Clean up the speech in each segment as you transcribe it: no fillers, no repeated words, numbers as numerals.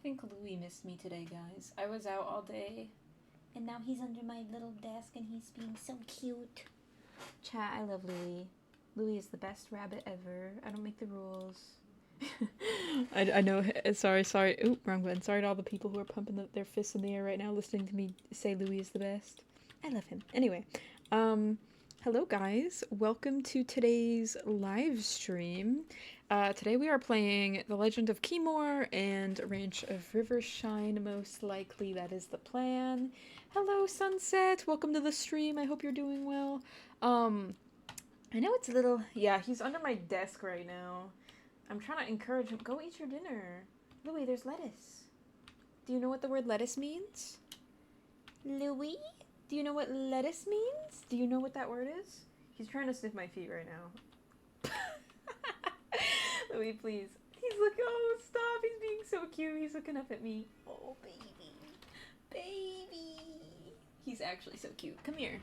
think Louis missed me today, guys. I was out all day, and now he's under my little desk, and he's being so cute. Chat, I love Louis. Louis is the best rabbit ever. I don't make the rules. I know. Sorry. Oop, wrong button. Sorry to all the people who are pumping their fists in the air right now, listening to me say Louis is the best. I love him. Anyway, hello guys. Welcome to today's live stream. Today we are playing The Legend of Khiimori and Ranch of Rivershine, most likely. That is the plan. Hello, Sunset. Welcome to the stream. I hope you're doing well. I know it's a little... Yeah, he's under my desk right now. I'm trying to encourage him. Go eat your dinner. Louis, there's lettuce. Do you know what the word lettuce means? Louis? Do you know what lettuce means? Do you know what that word is? He's trying to sniff my feet right now. Louis, please. He's looking... Oh, stop. He's being so cute. He's looking up at me. Oh, baby. Baby. He's actually so cute. Come here.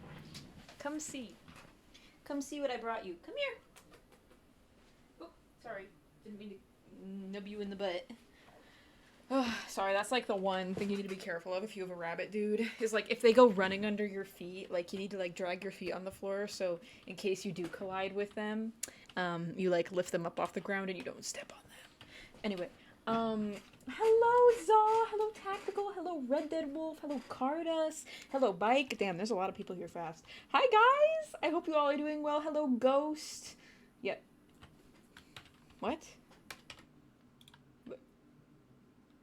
Come see. Come see what I brought you. Come here. Oh, sorry. Didn't mean to nub you in the butt. Oh, sorry, that's like the one thing you need to be careful of if you have a rabbit, dude. Is like if they go running under your feet, like you need to like drag your feet on the floor so in case you do collide with them, you like lift them up off the ground and you don't step on them. Anyway, hello Zaw, hello Tactical, hello Red Dead Wolf, hello Cardas, hello Bike. Damn, there's a lot of people here fast. Hi guys! I hope you all are doing well. Hello Ghost. Yep. What?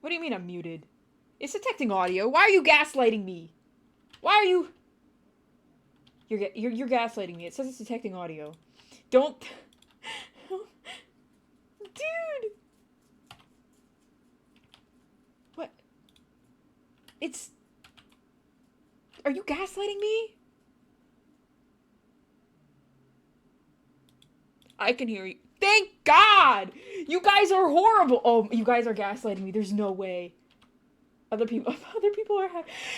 What do you mean I'm muted? It's detecting audio. Why are you gaslighting me? Why are you... You're gaslighting me. It says it's detecting audio. Don't... Dude! What? It's... Are you gaslighting me? I can hear you. Thank God! You guys are horrible! Oh, you guys are gaslighting me. There's no way. Other people are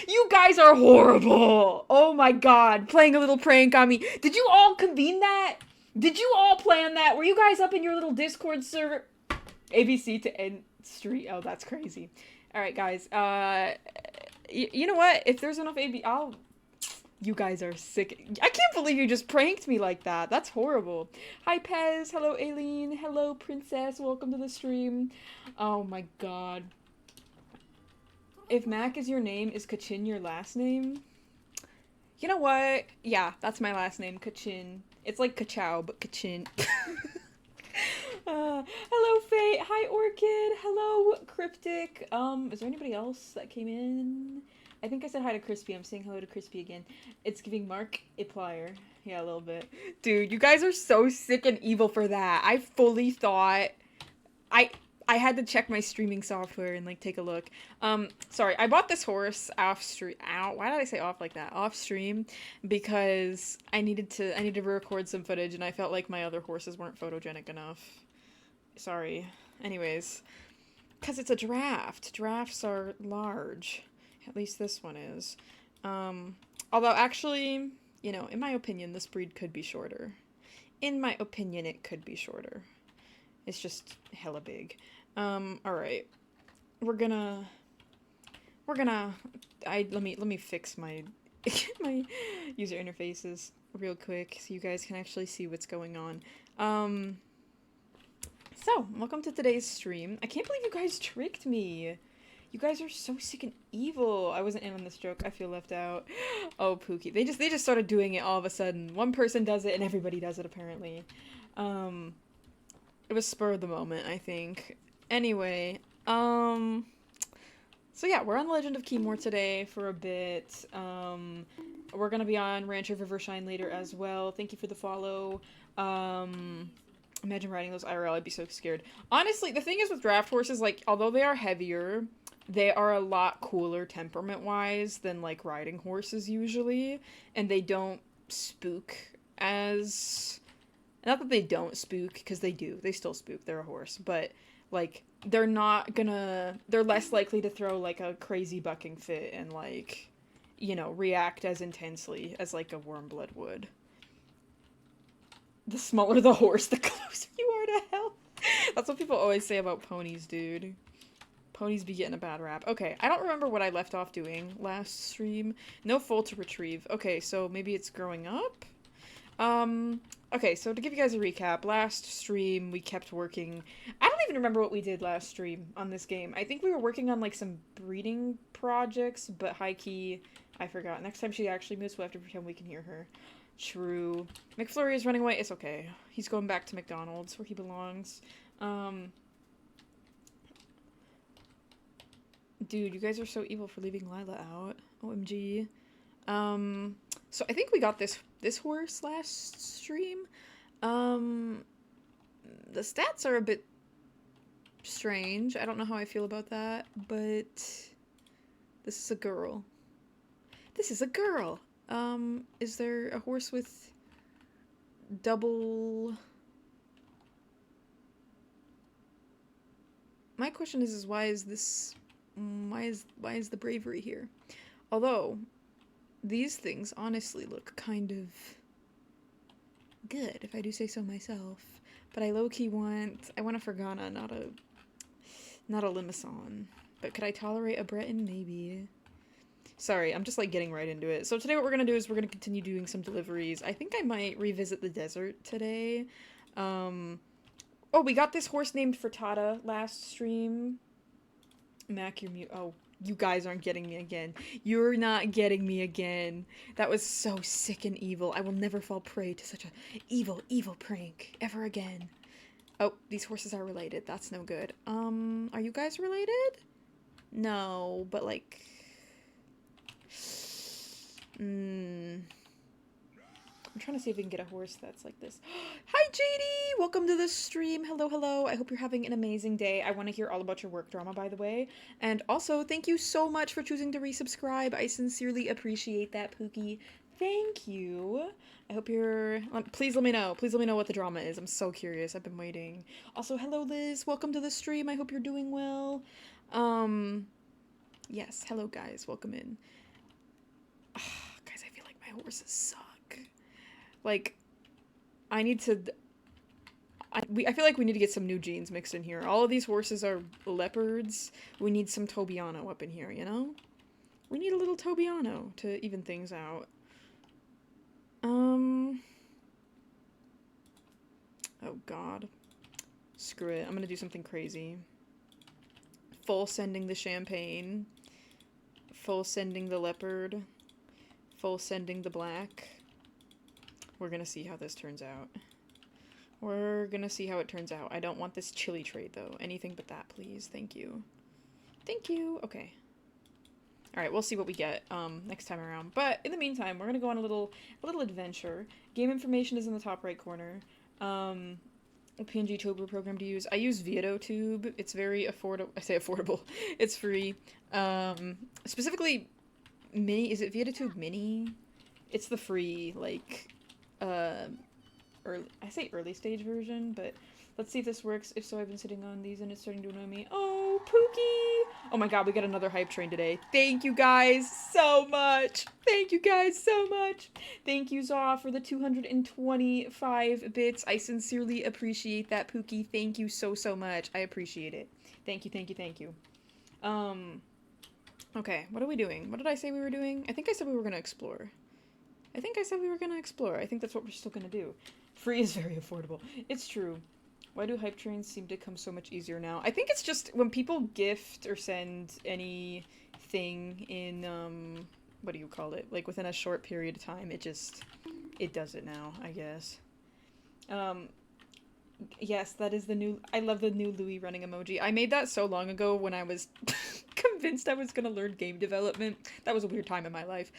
you guys are horrible! Oh my God. Playing a little prank on me. Did you all convene that? Did you all plan that? Were you guys up in your little Discord server? ABC to end street. Oh, that's crazy. Alright, guys. You know what? If there's enough I'll... You guys are sick. I can't believe you just pranked me like that. That's horrible. Hi, Pez. Hello, Aileen. Hello, Princess. Welcome to the stream. Oh, my God. If Mac is your name, is Kachin your last name? You know what? Yeah, that's my last name, Kachin. It's like Kachow, but Kachin. Hello, Faye. Hi, Orchid. Hello, Cryptic. Is there anybody else that came in? I think I said hi to Crispy. I'm saying hello to Crispy again. It's giving Mark a plier. Yeah, a little bit. Dude, you guys are so sick and evil for that. I fully thought... I had to check my streaming software and, like, take a look. Sorry. I bought this horse off stream... Ow. Why did I say off like that? Off stream. Because I needed to record some footage and I felt like my other horses weren't photogenic enough. Sorry. Anyways. Because it's a draft. Drafts are large. At least this one is. Although, actually, you know, in my opinion, this breed could be shorter. In my opinion, it could be shorter. It's just hella big. Alright. Let me fix my, my user interfaces real quick so you guys can actually see what's going on. So, welcome to today's stream. I can't believe you guys tricked me. You guys are so sick and evil. I wasn't in on this joke. I feel left out. Oh, Pookie. They just started doing it all of a sudden. One person does it and everybody does it, apparently. It was spur of the moment, I think. Anyway, so yeah, we're on The Legend of Khiimori today for a bit. We're gonna be on Ranch of Rivershine later as well. Thank you for the follow. Imagine riding those IRL. I'd be so scared. Honestly, the thing is with draft horses, like, although they are heavier, they are a lot cooler temperament-wise than, like, riding horses usually. And they don't spook as... Not that they don't spook, because they do. They still spook. They're a horse. But, like, they're not gonna... They're less likely to throw, like, a crazy bucking fit and, like, you know, react as intensely as, like, a warm blood would. The smaller the horse, the closer you are to hell. That's what people always say about ponies, dude. Ponies be getting a bad rap. Okay, I don't remember what I left off doing last stream. No foal to retrieve. Okay, so maybe it's growing up? Okay, so to give you guys a recap, last stream we kept working. I don't even remember what we did last stream on this game. I think we were working on like some breeding projects, but high key, I forgot. Next time she actually moves, we'll have to pretend we can hear her. True. McFlurry is running away. It's okay. He's going back to McDonald's where he belongs. Dude, you guys are so evil for leaving Lila out. OMG. So I think we got this horse last stream. The stats are a bit strange. I don't know how I feel about that, but this is a girl. This is a girl. Is there a horse with double... My question is why is this... Why is the bravery here? Although, these things honestly look kind of good, if I do say so myself. But I low-key want... I want a Fergana, not a Limousin. But could I tolerate a Breton? Maybe. Sorry, I'm just like getting right into it. So today what we're gonna do is we're gonna continue doing some deliveries. I think I might revisit the desert today. Oh, we got this horse named Frittata last stream. Mac, you're mute. Oh, you guys aren't getting me again. You're not getting me again. That was so sick and evil. I will never fall prey to such a evil, evil prank ever again. Oh, these horses are related. That's no good. Are you guys related? No, but like... I'm trying to see if we can get a horse that's like this. Hi, JD! Welcome to the stream. Hello, hello. I hope you're having an amazing day. I want to hear all about your work drama, by the way. And also, thank you so much for choosing to resubscribe. I sincerely appreciate that, Pookie. Thank you. I hope you're... Please let me know. Please let me know what the drama is. I'm so curious. I've been waiting. Also, hello, Liz. Welcome to the stream. I hope you're doing well. Yes. Hello, guys. Welcome in. Guys, I feel like my horses suck. Like, I need to... I feel like we need to get some new genes mixed in here. All of these horses are leopards. We need some Tobiano up in here, you know? We need a little Tobiano to even things out. Oh, God. Screw it. I'm gonna do something crazy. Full sending the champagne. Full sending the leopard. Full sending the black. We're gonna see how this turns out. We're gonna see how it turns out. I don't want this chili trade, though. Anything but that, please. Thank you. Thank you. Okay. Alright, we'll see what we get next time around. But in the meantime, we're gonna go on a little adventure. Game information is in the top right corner. A PNG Tober program to use. I use VideoTube. It's very affordable. I say affordable. It's free. Specifically, Mini. Is it VideoTube Mini? It's the free, like, I say early stage version, but let's see if this works. If so, I've been sitting on these and it's starting to annoy me. Oh, Pookie! Oh my god, we got another hype train today. Thank you guys so much! Thank you guys so much! Thank you, Zaw, for the 225 bits. I sincerely appreciate that, Pookie. Thank you so, so much. I appreciate it. Thank you, thank you, thank you. Okay, what are we doing? What did I say we were doing? I think I said we were gonna explore. I think that's what we're still gonna do. Free is very affordable. It's true. Why do hype trains seem to come so much easier now? I think it's just when people gift or send anything in, what do you call it? Like within a short period of time, it does it now, I guess. Yes, that is the new, I love the new Louis running emoji. I made that so long ago when I was convinced I was gonna learn game development. That was a weird time in my life.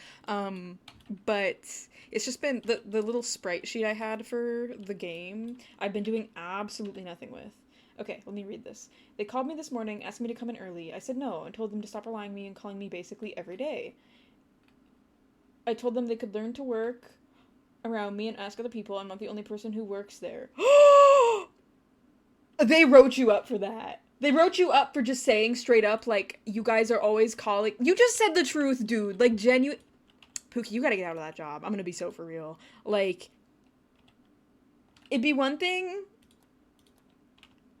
But it's just been the little sprite sheet I had for the game, I've been doing absolutely nothing with. Okay, let me read this. They called me this morning, asked me to come in early. I said no, and told them to stop relying on me and calling me basically every day. I told them they could learn to work around me and ask other people. I'm not the only person who works there. They wrote you up for that. They wrote you up for just saying straight up, like, you guys are always calling. You just said the truth, dude. Like, genuine. Pookie, you gotta get out of that job. I'm gonna be so for real. Like, it'd be one thing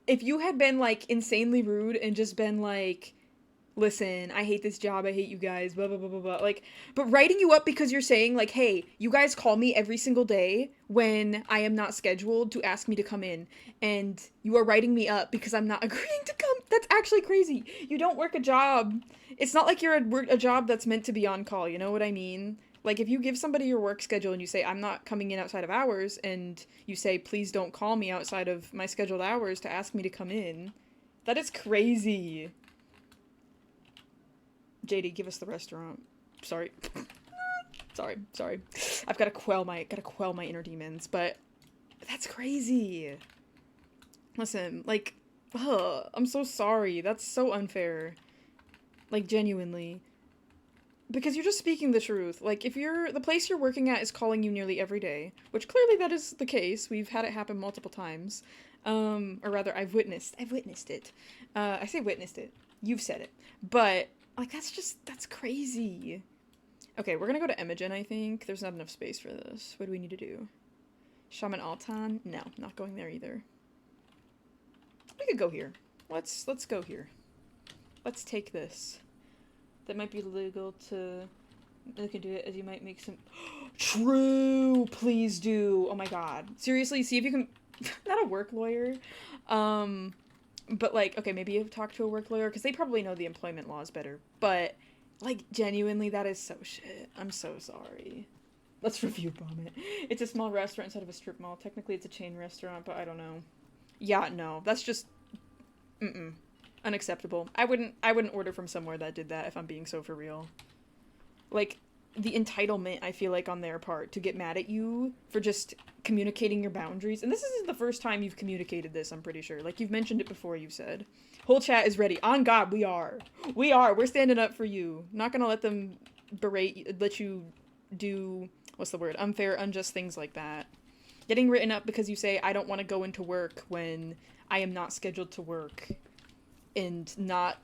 if you had been, like, insanely rude and just been like, listen, I hate this job, I hate you guys, blah, blah, blah, blah, blah, like, but writing you up because you're saying, like, hey, you guys call me every single day when I am not scheduled to ask me to come in, and you are writing me up because I'm not agreeing to come, that's actually crazy. You don't work a job. It's not like you're a job that's meant to be on call, you know what I mean? Like, if you give somebody your work schedule and you say, I'm not coming in outside of hours, and you say, please don't call me outside of my scheduled hours to ask me to come in, that is crazy. JD, give us the restaurant. Sorry. sorry. I've gotta quell my inner demons, but that's crazy. Listen, like, I'm so sorry. That's so unfair. Like, genuinely. Because you're just speaking the truth. Like, if the place you're working at is calling you nearly every day, which clearly that is the case. We've had it happen multiple times. Or rather, I've witnessed it. I say witnessed it. You've said it. But, like, that's crazy. Okay, we're gonna go to Imogen, I think. There's not enough space for this. What do we need to do? Shaman Altan? No, not going there either. We could go here. Let's go here. Let's take this. That might be legal to look into it, as you might make some... True! Please do! Oh my god. Seriously, see if you can... Not a work lawyer. But, like, okay, maybe you talk to a work lawyer, because they probably know the employment laws better. But, like, genuinely, that is so shit. I'm so sorry. Let's review Vomit. It's a small restaurant instead of a strip mall. Technically, it's a chain restaurant, but I don't know. Yeah, no. That's just... Unacceptable. I wouldn't order from somewhere that did that, if I'm being so for real. Like, the entitlement, I feel like, on their part, to get mad at you for just communicating your boundaries. And this isn't the first time you've communicated this, I'm pretty sure. Like, you've mentioned it before, you've said. Whole chat is ready. On God, we are. We're standing up for you. Not gonna let them let you do, what's the word? Unfair, unjust things like that. Getting written up because you say, I don't want to go into work when I am not scheduled to work. And not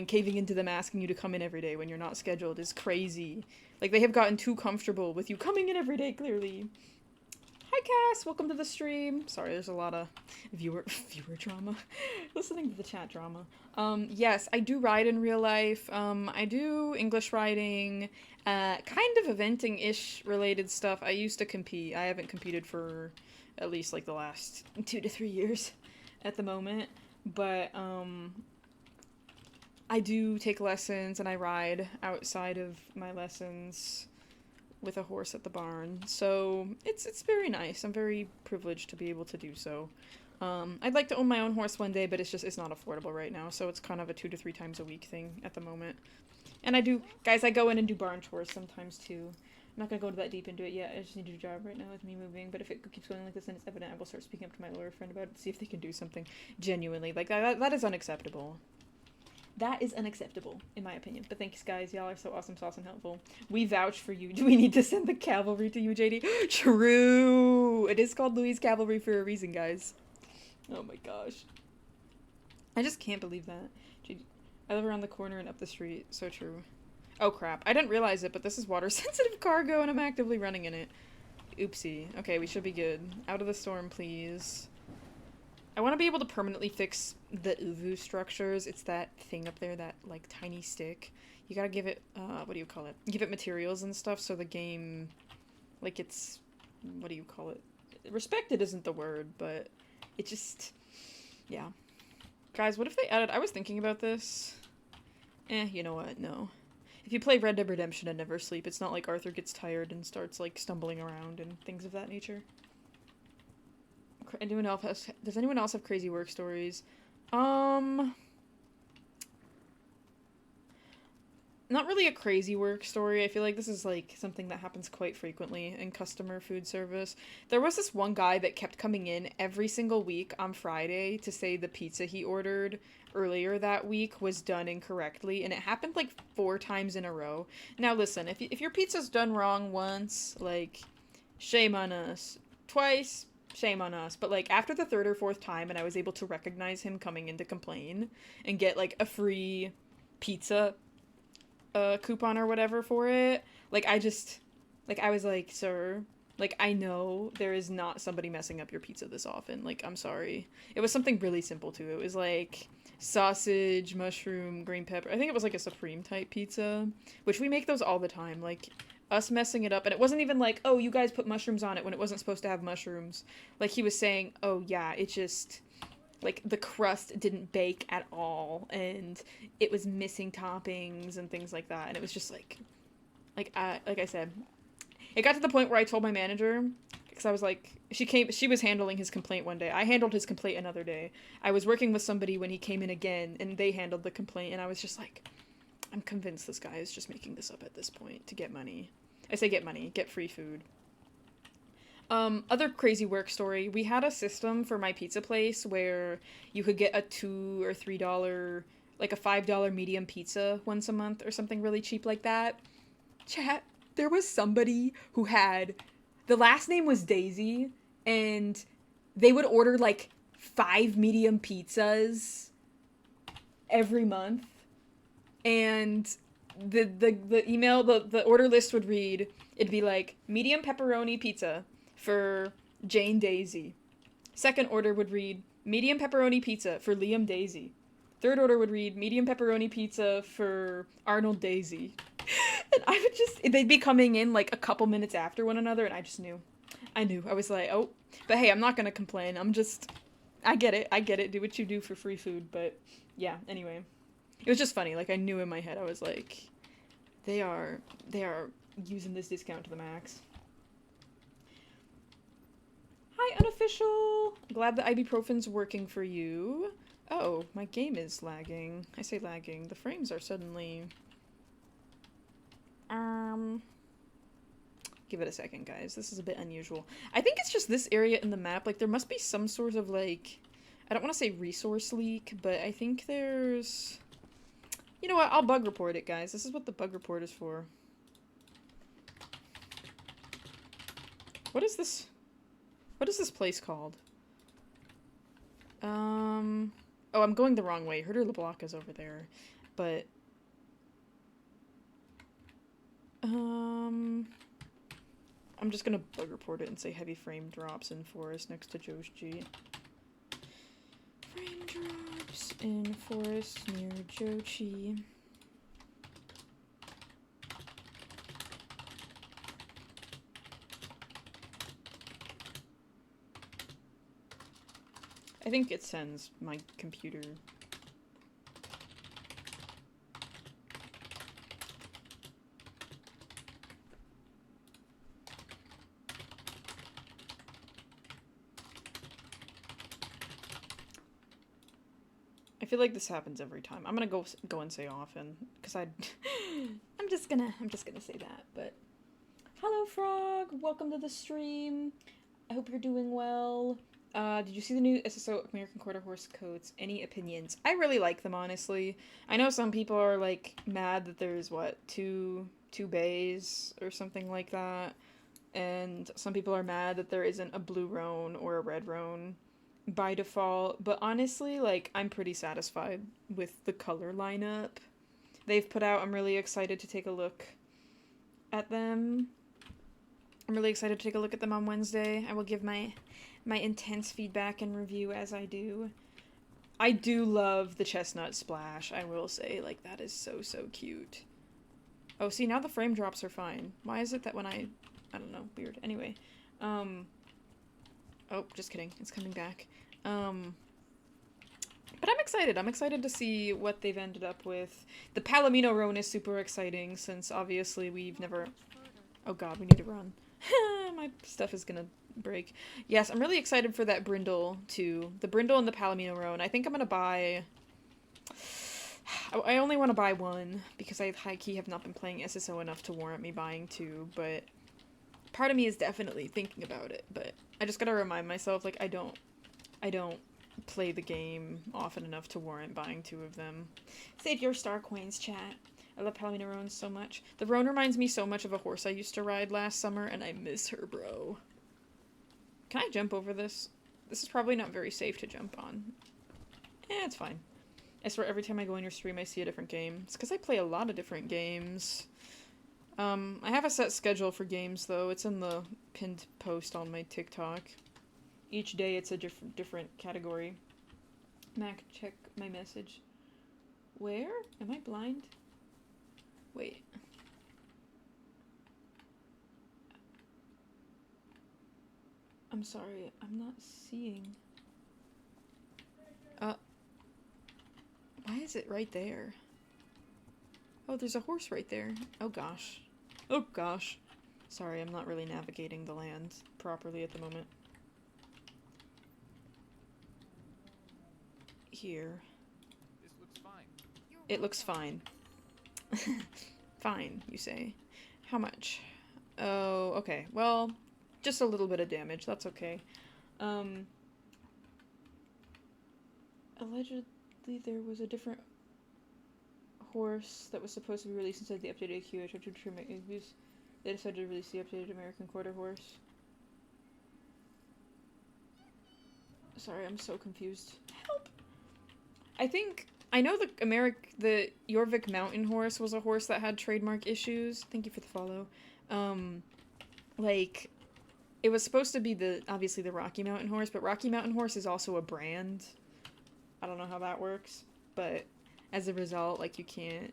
caving into them asking you to come in every day when you're not scheduled is crazy. Like, they have gotten too comfortable with you coming in every day, clearly. Hi, Cass! Welcome to the stream. Sorry, there's a lot of viewer drama. Listening to the chat drama. Yes, I do ride in real life. I do English riding, kind of eventing-ish related stuff. I used to compete. I haven't competed for at least, like, the last 2 to 3 years at the moment. But, I do take lessons and I ride outside of my lessons with a horse at the barn. So, it's very nice. I'm very privileged to be able to do so. I'd like to own my own horse one day, but it's not affordable right now. So it's kind of a 2 to 3 times a week thing at the moment. And I go in and do barn chores sometimes too. I'm not gonna go that deep into it yet. I just need to do a job right now with me moving. But if it keeps going like this, then it's evident I will start speaking up to my lawyer friend about it to see if they can do something genuinely. Like, that is unacceptable. That is unacceptable, in my opinion. But thanks, guys. Y'all are so awesome, sauce, and helpful. We vouch for you. Do we need to send the cavalry to you, JD? True! It is called Louis Cavalry for a reason, guys. Oh my gosh. I just can't believe that. I live around the corner and up the street. So true. Oh crap. I didn't realize it, but this is water-sensitive cargo and I'm actively running in it. Oopsie. Okay, we should be good. Out of the storm, please. I want to be able to permanently fix the uvu structures. It's that thing up there, that, like, tiny stick. You gotta give it, what do you call it? Give it materials and stuff so the game, like, it's, what do you call it? Respected isn't the word, but it just, yeah. Guys, what if they added, I was thinking about this. You know what? No. If you play Red Dead Redemption and never sleep, it's not like Arthur gets tired and starts, like, stumbling around and things of that nature. Does anyone else have crazy work stories? Not really a crazy work story. I feel like this is, like, something that happens quite frequently in customer food service. There was this one guy that kept coming in every single week on Friday to say the pizza he ordered earlier that week was done incorrectly, and it happened, like, 4 times in a row. Now, listen, if your pizza's done wrong once, like, shame on us. Twice, shame on us. But, like, after the 3rd or 4th time, and I was able to recognize him coming in to complain and get, like, a free pizza coupon or whatever for it, like, I was like, sir, Like, I know there is not somebody messing up your pizza this often. Like, I'm sorry. It was something really simple, too. It was, like, sausage, mushroom, green pepper. I think it was, like, a Supreme type pizza, which we make those all the time. Like, us messing it up. And it wasn't even like, oh, you guys put mushrooms on it when it wasn't supposed to have mushrooms. Like, he was saying, oh, yeah, it just... like, the crust didn't bake at all, and it was missing toppings and things like that, and it was just, like I said, it got to the point where I told my manager, because I was like, she was handling his complaint one day, I handled his complaint another day, I was working with somebody when he came in again, and they handled the complaint, and I was just like, I'm convinced this guy is just making this up at this point to get money. I say get money, get free food. Other crazy work story. We had a system for my pizza place where you could get a $2 or $3, like a $5 medium pizza once a month or something really cheap like that. Chat, there was somebody who had, the last name was Daisy, and they would order like 5 medium pizzas every month. And the email, the order list would read, it'd be like, medium pepperoni pizza for Jane Daisy. Second order would read, medium pepperoni pizza for Liam Daisy. Third order would read, medium pepperoni pizza for Arnold Daisy. And I would just, they'd be coming in like a couple minutes after one another, and I just knew. I knew. I was like, oh, but hey, I'm not gonna complain. I get it, do what you do for free food, but yeah, anyway. It was just funny, like, I knew in my head, I was like, they are using this discount to the max. Hi, Unofficial! Glad the ibuprofen's working for you. Oh, my game is lagging. I say lagging. The frames are suddenly... Give it a second, guys. This is a bit unusual. I think it's just this area in the map. Like, there must be some sort of, like... I don't want to say resource leak, but I think there's... You know what? I'll bug report it, guys. This is what the bug report is for. What is this? What is this place called? Oh, I'm going the wrong way. Herder LeBlanc is over there. But... I'm just gonna bug report it and say heavy frame drops in forest next to Josh G. Frame drops in forest near Jochi. I think it sends my computer. I feel like this happens every time. I'm gonna go and say often, because I'm just gonna say that, but... Hello, Frog! Welcome to the stream! I hope you're doing well. Did you see the new SSO American Quarter Horse coats? Any opinions? I really like them, honestly. I know some people are, like, mad that there's, what, two bays or something like that, and some people are mad that there isn't a blue roan or a red roan by default, but honestly, like, I'm pretty satisfied with the color lineup they've put out. I'm really excited to take a look at them. I'm really excited to take a look at them on Wednesday. I will give my intense feedback and review as I do. I do love the chestnut splash, I will say. Like, that is so, so cute. Oh, see, now the frame drops are fine. Why is it that when I don't know, weird. Anyway, oh, just kidding. It's coming back. But I'm excited. I'm excited to see what they've ended up with. The Palomino roan is super exciting, since obviously we've never... Oh god, we need to run. My stuff is gonna break. Yes, I'm really excited for that brindle, too. The brindle and the Palomino roan. I think I'm gonna buy... I only want to buy one, because I high-key have not been playing SSO enough to warrant me buying two, but... Part of me is definitely thinking about it, but I just gotta remind myself, like, I don't play the game often enough to warrant buying two of them. Save your star coins, chat. I love Palomino roans so much. The roan reminds me so much of a horse I used to ride last summer, and I miss her, bro. Can I jump over this? This is probably not very safe to jump on. It's fine. I swear every time I go in your stream I see a different game. It's because I play a lot of different games. I have a set schedule for games, though. It's in the pinned post on my TikTok. Each day it's a different category. Mac, check my message. Where? Am I blind? Wait. I'm sorry, I'm not seeing. Why is it right there? Oh, there's a horse right there. Oh gosh. Oh gosh. Sorry, I'm not really navigating the land properly at the moment. Here. This looks fine. It looks fine. Fine, you say. How much? Oh, okay. Well, just a little bit of damage. That's okay. Allegedly there was a different horse that was supposed to be released inside the updated queue. I tried to trim it. They decided to release the updated American Quarter horse. Sorry, I'm so confused. Help! I know the Jorvik Mountain horse was a horse that had trademark issues. Thank you for the follow. Like, it was supposed to be obviously the Rocky Mountain horse, but Rocky Mountain horse is also a brand. I don't know how that works, but as a result, like, you can't,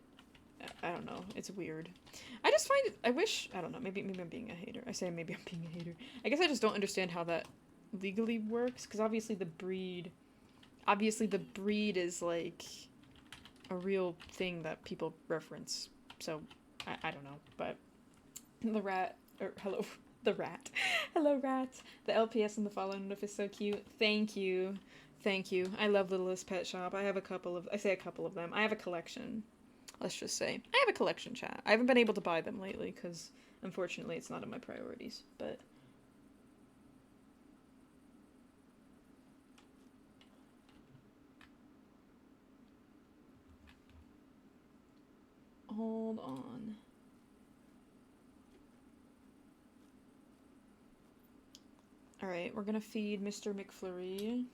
I don't know, it's weird. I just find it, I don't know, maybe I'm being a hater. I say maybe I'm being a hater. I guess I just don't understand how that legally works, because obviously the breed is, like, a real thing that people reference, so, I don't know, but the rat, the rat. Hello, rat. The LPS and the follow notif is so cute. Thank you. Thank you. I love Littlest Pet Shop. I have a couple of them. I have a collection. Let's just say. I have a collection, chat. I haven't been able to buy them lately, because, unfortunately, it's not in my priorities, but... Hold on. Alright, we're gonna feed Mr. McFlurry.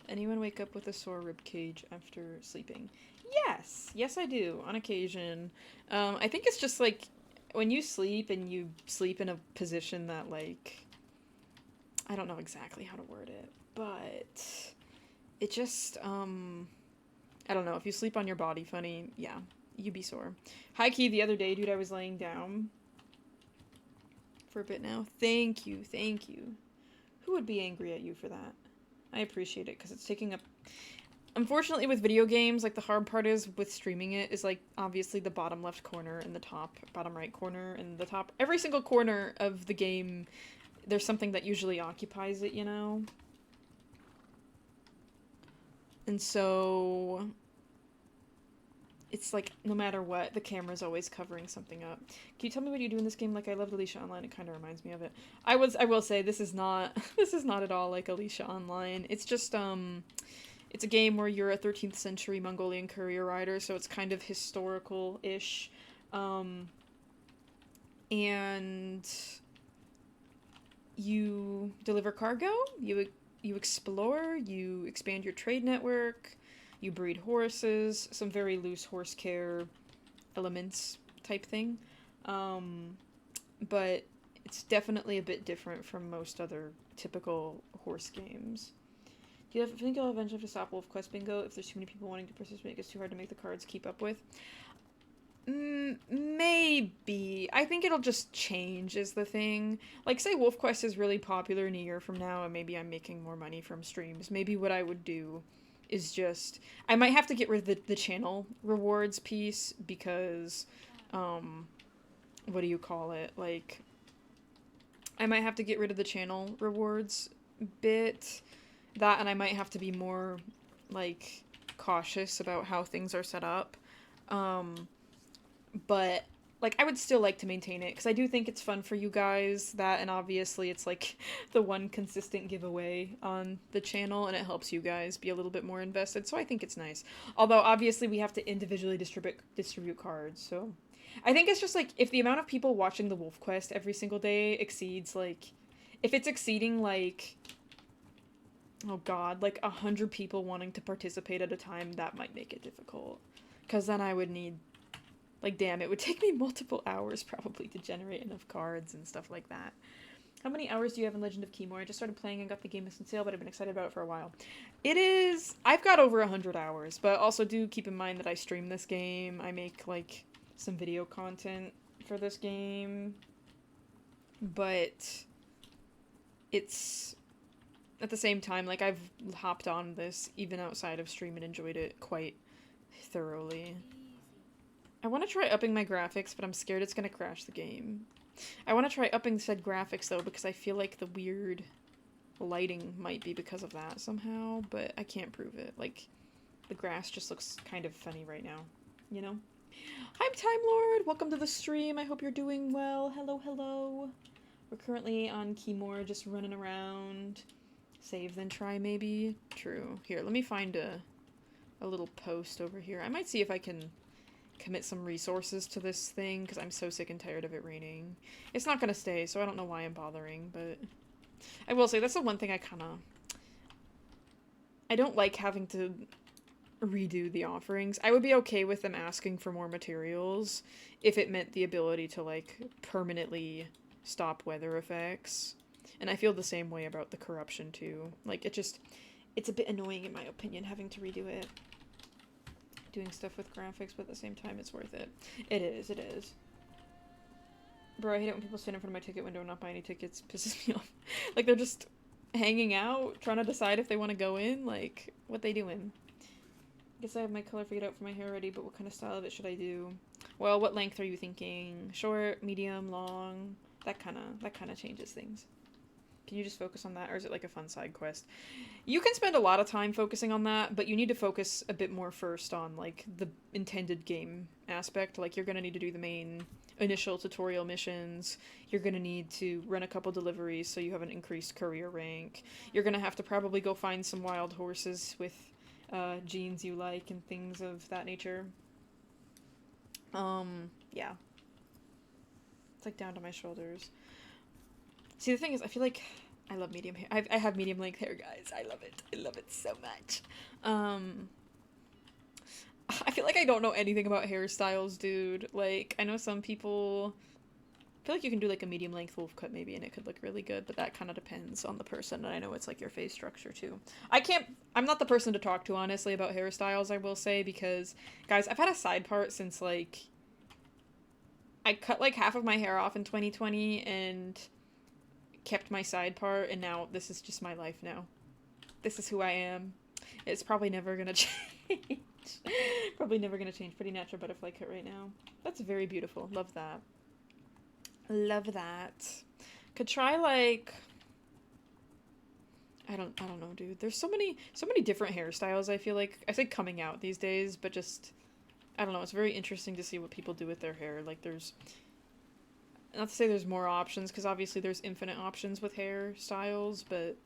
Anyone wake up with a sore rib cage after sleeping? Yes! Yes, I do, on occasion. I think it's just, like, when you sleep and you sleep in a position that, like... I don't know exactly how to word it, but... It just, I don't know, if you sleep on your body funny, yeah, you'd be sore. High-key, the other day, dude, I was laying down for a bit now. Thank you, thank you. Who would be angry at you for that? I appreciate it, because it's taking up... Unfortunately, with video games, like, the hard part is, with streaming it, is, like, obviously the bottom left corner and the top, bottom right corner and the top. Every single corner of the game, there's something that usually occupies it, you know? And so... It's like, no matter what, the camera's always covering something up. Can you tell me what you do in this game? Like, I loved Alicia Online, it kind of reminds me of it. I will say, this is not at all like Alicia Online. It's just, it's a game where you're a 13th century Mongolian courier rider, so it's kind of historical-ish. And you deliver cargo, you explore, you expand your trade network, you breed horses, some very loose horse care elements type thing. But it's definitely a bit different from most other typical horse games. Do you think you'll eventually have to stop Wolf Quest Bingo if there's too many people wanting to participate? It gets too hard to make the cards keep up with? Maybe. I think it'll just change is the thing. Like, say Wolf Quest is really popular in a year from now and maybe I'm making more money from streams. Maybe what I would do is just... I might have to get rid of the channel rewards piece because, what do you call it? Like, I might have to get rid of the channel rewards bit. That, and I might have to be more, like, cautious about how things are set up. But, like, I would still like to maintain it, because I do think it's fun for you guys, that, and obviously it's, like, the one consistent giveaway on the channel, and it helps you guys be a little bit more invested, so I think it's nice. Although, obviously, we have to individually distribute cards, so... I think it's just, like, if the amount of people watching the Wolf Quest every single day exceeds, like... If it's exceeding, like... Oh god, like 100 people wanting to participate at a time, that might make it difficult. Because then I would need Like, damn, it would take me multiple hours probably to generate enough cards and stuff like that. How many hours do you have in Legend of Khiimori? I just started playing and got the game on sale, but I've been excited about it for a while. It is... I've got over 100 hours, but also do keep in mind that I stream this game. I make, like, some video content for this game. But it's... At the same time, like, I've hopped on this even outside of stream and enjoyed it quite thoroughly. I want to try upping my graphics, but I'm scared it's going to crash the game. I want to try upping said graphics, though, because I feel like the weird lighting might be because of that somehow, but I can't prove it. Like, the grass just looks kind of funny right now, you know? I'm Time Lord! Welcome to the stream. I hope you're doing well. Hello, hello. We're currently on Khiimori, just running around. Save, then try, maybe? True. Here, let me find a little post over here. I might see if I can commit some resources to this thing, because I'm so sick and tired of it raining. It's not gonna stay, so I don't know why I'm bothering, but I will say that's the one thing I don't like having to redo the offerings. I would be okay with them asking for more materials if it meant the ability to, like, permanently stop weather effects. And I feel the same way about the corruption, too. Like, it's a bit annoying, in my opinion, having to redo it. Doing stuff with graphics, but at the same time, it's worth it. It is. Bro, I hate it when people stand in front of my ticket window and not buy any tickets. Pisses me off. Like, they're just hanging out, trying to decide if they want to go in. Like, what they doing? Guess I have my color figured out for my hair already, but what kind of style of it should I do? Well, what length are you thinking? Short, medium, long? That kind of changes things. Can you just focus on that, or is it like a fun side quest? You can spend a lot of time focusing on that, but you need to focus a bit more first on, like, the intended game aspect. Like, you're gonna need to do the main initial tutorial missions. You're gonna need to run a couple deliveries so you have an increased career rank. You're gonna have to probably go find some wild horses with genes you like and things of that nature. Yeah. It's, like, down to my shoulders. See, the thing is, I feel like I love medium hair. I have medium length hair, guys. I love it. I love it so much. I feel like I don't know anything about hairstyles, dude. Like, I know some people... I feel like you can do, like, a medium length wolf cut, maybe, and it could look really good, but that kind of depends on the person, and I know it's, like, your face structure, too. I'm not the person to talk to, honestly, about hairstyles, I will say, because, guys, I've had a side part since, like... I cut, like, half of my hair off in 2020, and... kept my side part, and now this is just my life now. This is who I am. It's probably never gonna change. Probably never gonna change. Pretty natural butterfly cut right now. That's very beautiful. Love that. Love that. Could try, like... I don't know, dude. There's so many different hairstyles, I feel like. I say coming out these days, but just... I don't know. It's very interesting to see what people do with their hair. Like, there's... Not to say there's more options, because obviously there's infinite options with hairstyles, but...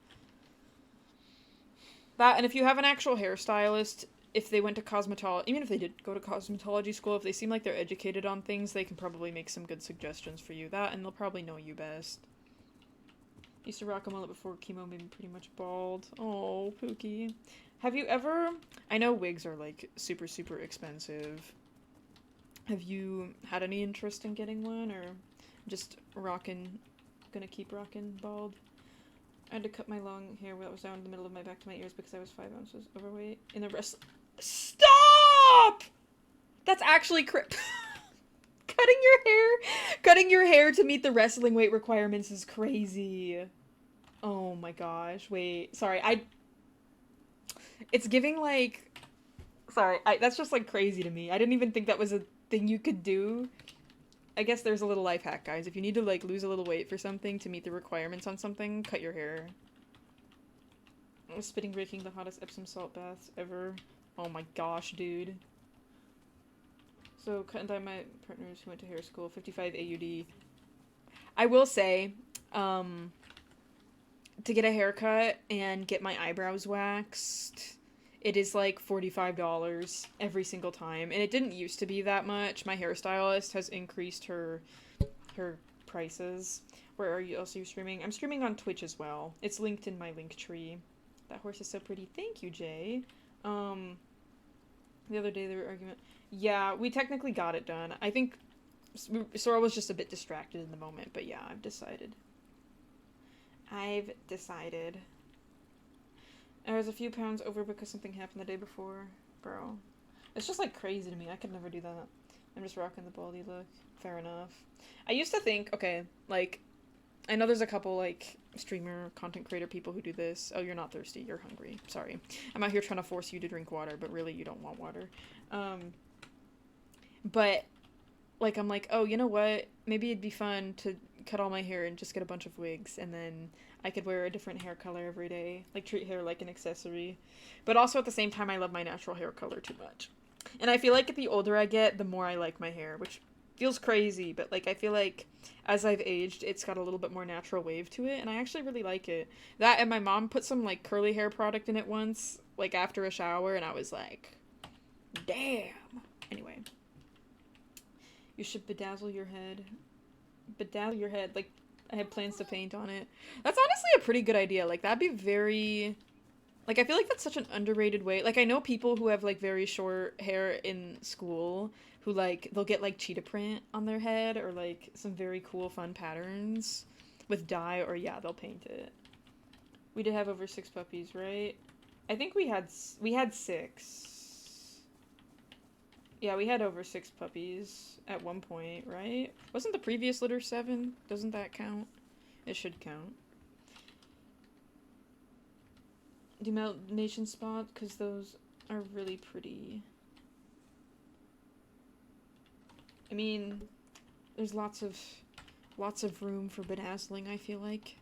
That, and if you have an actual hairstylist, if they went to cosmetology, even if they did go to cosmetology school, if they seem like they're educated on things, they can probably make some good suggestions for you. That, and they'll probably know you best. Used to rock a mullet before chemo made me pretty much bald. Oh, Pookie. Have you ever... I know wigs are, like, super, super expensive. Have you had any interest in getting one, or... Just gonna keep rocking bald. I had to cut my long hair that was down in the middle of my back to my ears because I was 5 ounces overweight. In the rest... Stop! That's actually Cutting your hair to meet the wrestling weight requirements is crazy. Oh my gosh, wait. Sorry, it's giving, like... Sorry, that's just, like, crazy to me. I didn't even think that was a thing you could do. I guess there's a little life hack, guys. If you need to, like, lose a little weight for something to meet the requirements on something, cut your hair. I was spitting breaking the hottest Epsom salt baths ever. Oh my gosh, dude. So, cut and dye my partners who went to hair school, 55 AUD. I will say, to get a haircut and get my eyebrows waxed, it is like $45 every single time, and it didn't used to be that much. My hairstylist has increased her prices. Where are you streaming? I'm streaming on Twitch as well. It's linked in my link tree. That horse is so pretty. Thank you, Jay. The other day they were arguing. Yeah, we technically got it done. I think Sora was just a bit distracted in the moment, but yeah, I've decided. I was a few pounds over because something happened the day before. Bro. It's just, like, crazy to me. I could never do that. I'm just rocking the baldy look. Fair enough. I used to think, okay, like, I know there's a couple, like, streamer, content creator people who do this. Oh, you're not thirsty. You're hungry. Sorry. I'm out here trying to force you to drink water, but really you don't want water. But, like, I'm like, oh, you know what? Maybe it'd be fun to cut all my hair and just get a bunch of wigs, and then I could wear a different hair color every day. Like, treat hair like an accessory. But also, at the same time, I love my natural hair color too much. And I feel like the older I get, the more I like my hair, which feels crazy, but, like, I feel like as I've aged, it's got a little bit more natural wave to it, and I actually really like it. That, and my mom put some, like, curly hair product in it once, like, after a shower, and I was like, damn. Anyway. You should bedazzle your head. Bedazzle your head. Like, I have plans to paint on it. That's honestly a pretty good idea. Like, that'd be very... Like, I feel like that's such an underrated way. Like, I know people who have, like, very short hair in school who, like, they'll get, like, cheetah print on their head or, like, some very cool, fun patterns with dye or, yeah, they'll paint it. We did have over 6 puppies, right? I think we had 6. Yeah, we had over 6 puppies at one point, right? Wasn't the previous litter 7? Doesn't that count? It should count. Demalnation spot, because those are really pretty. I mean, there's lots of room for bedazzling, I feel like.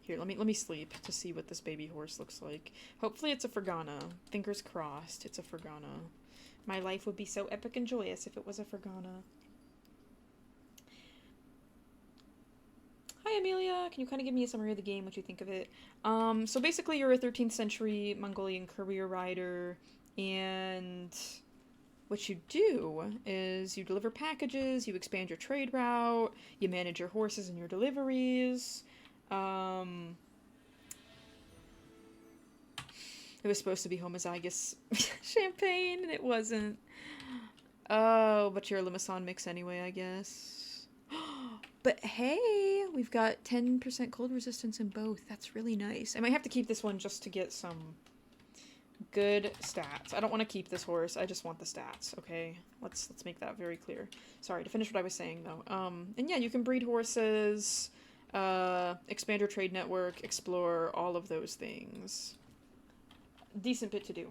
Here, let me sleep to see what this baby horse looks like. Hopefully it's a Fergana. Fingers crossed it's a Fergana. My life would be so epic and joyous if it was a Fergana. Hi, Amelia. Can you kind of give me a summary of the game, what you think of it? So basically you're a 13th century Mongolian career rider, and what you do is you deliver packages, you expand your trade route, you manage your horses and your deliveries. It was supposed to be homozygous champagne, and it wasn't. Oh, but you're a Limassol mix anyway, I guess. But hey, we've got 10% cold resistance in both. That's really nice. I might have to keep this one just to get some good stats. I don't want to keep this horse. I just want the stats, okay? Let's make that very clear. Sorry, to finish what I was saying, though. And yeah, you can breed horses, expand your trade network, explore, all of those things. Decent bit to do.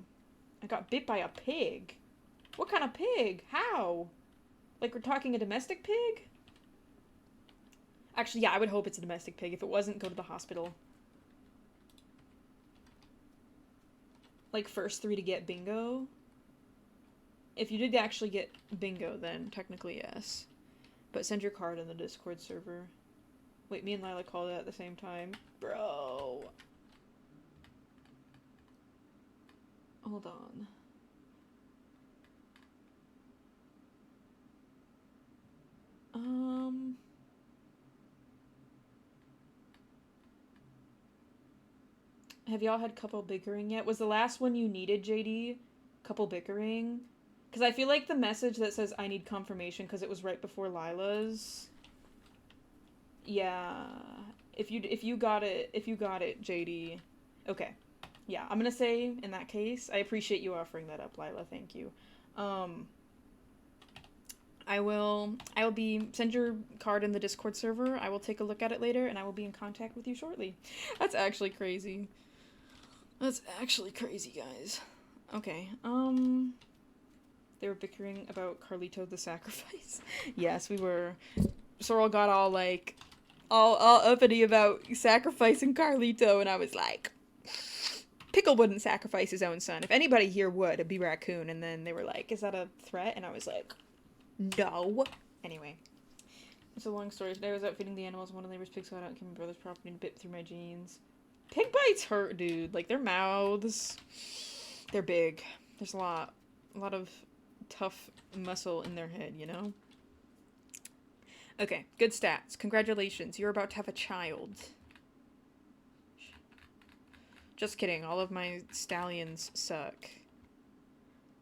I got bit by a pig. What kind of pig? How? Like, we're talking a domestic pig? Actually, yeah, I would hope it's a domestic pig. If it wasn't, go to the hospital. Like, first 3 to get bingo? If you did actually get bingo, then technically yes. But send your card in the Discord server. Wait, me and Lila called it at the same time. Bro. Hold on. Have y'all had couple bickering yet? Was the last one you needed, JD? Couple bickering? Because I feel like the message that says I need confirmation because it was right before Lila's. Yeah. If you got it, JD. Okay. Yeah, I'm gonna say, in that case, I appreciate you offering that up, Lila, thank you. I'll be, send your card in the Discord server, I will take a look at it later, and I will be in contact with you shortly. That's actually crazy. That's actually crazy, guys. Okay, they were bickering about Carlito the sacrifice. Yes, we were. Sorrel got all, like, all uppity about sacrificing Carlito, and I was like... Pickle wouldn't sacrifice his own son. If anybody here would, it'd be Raccoon. And then they were like, is that a threat? And I was like, no. Anyway. It's a long story. Today I was out feeding the animals. One of the neighbor's pigs got out and came to my brother's property and bit through my jeans. Pig bites hurt, dude. Like, their mouths, they're big. There's a lot of tough muscle in their head, you know? Okay, good stats. Congratulations. You're about to have a child. Just kidding, all of my stallions suck.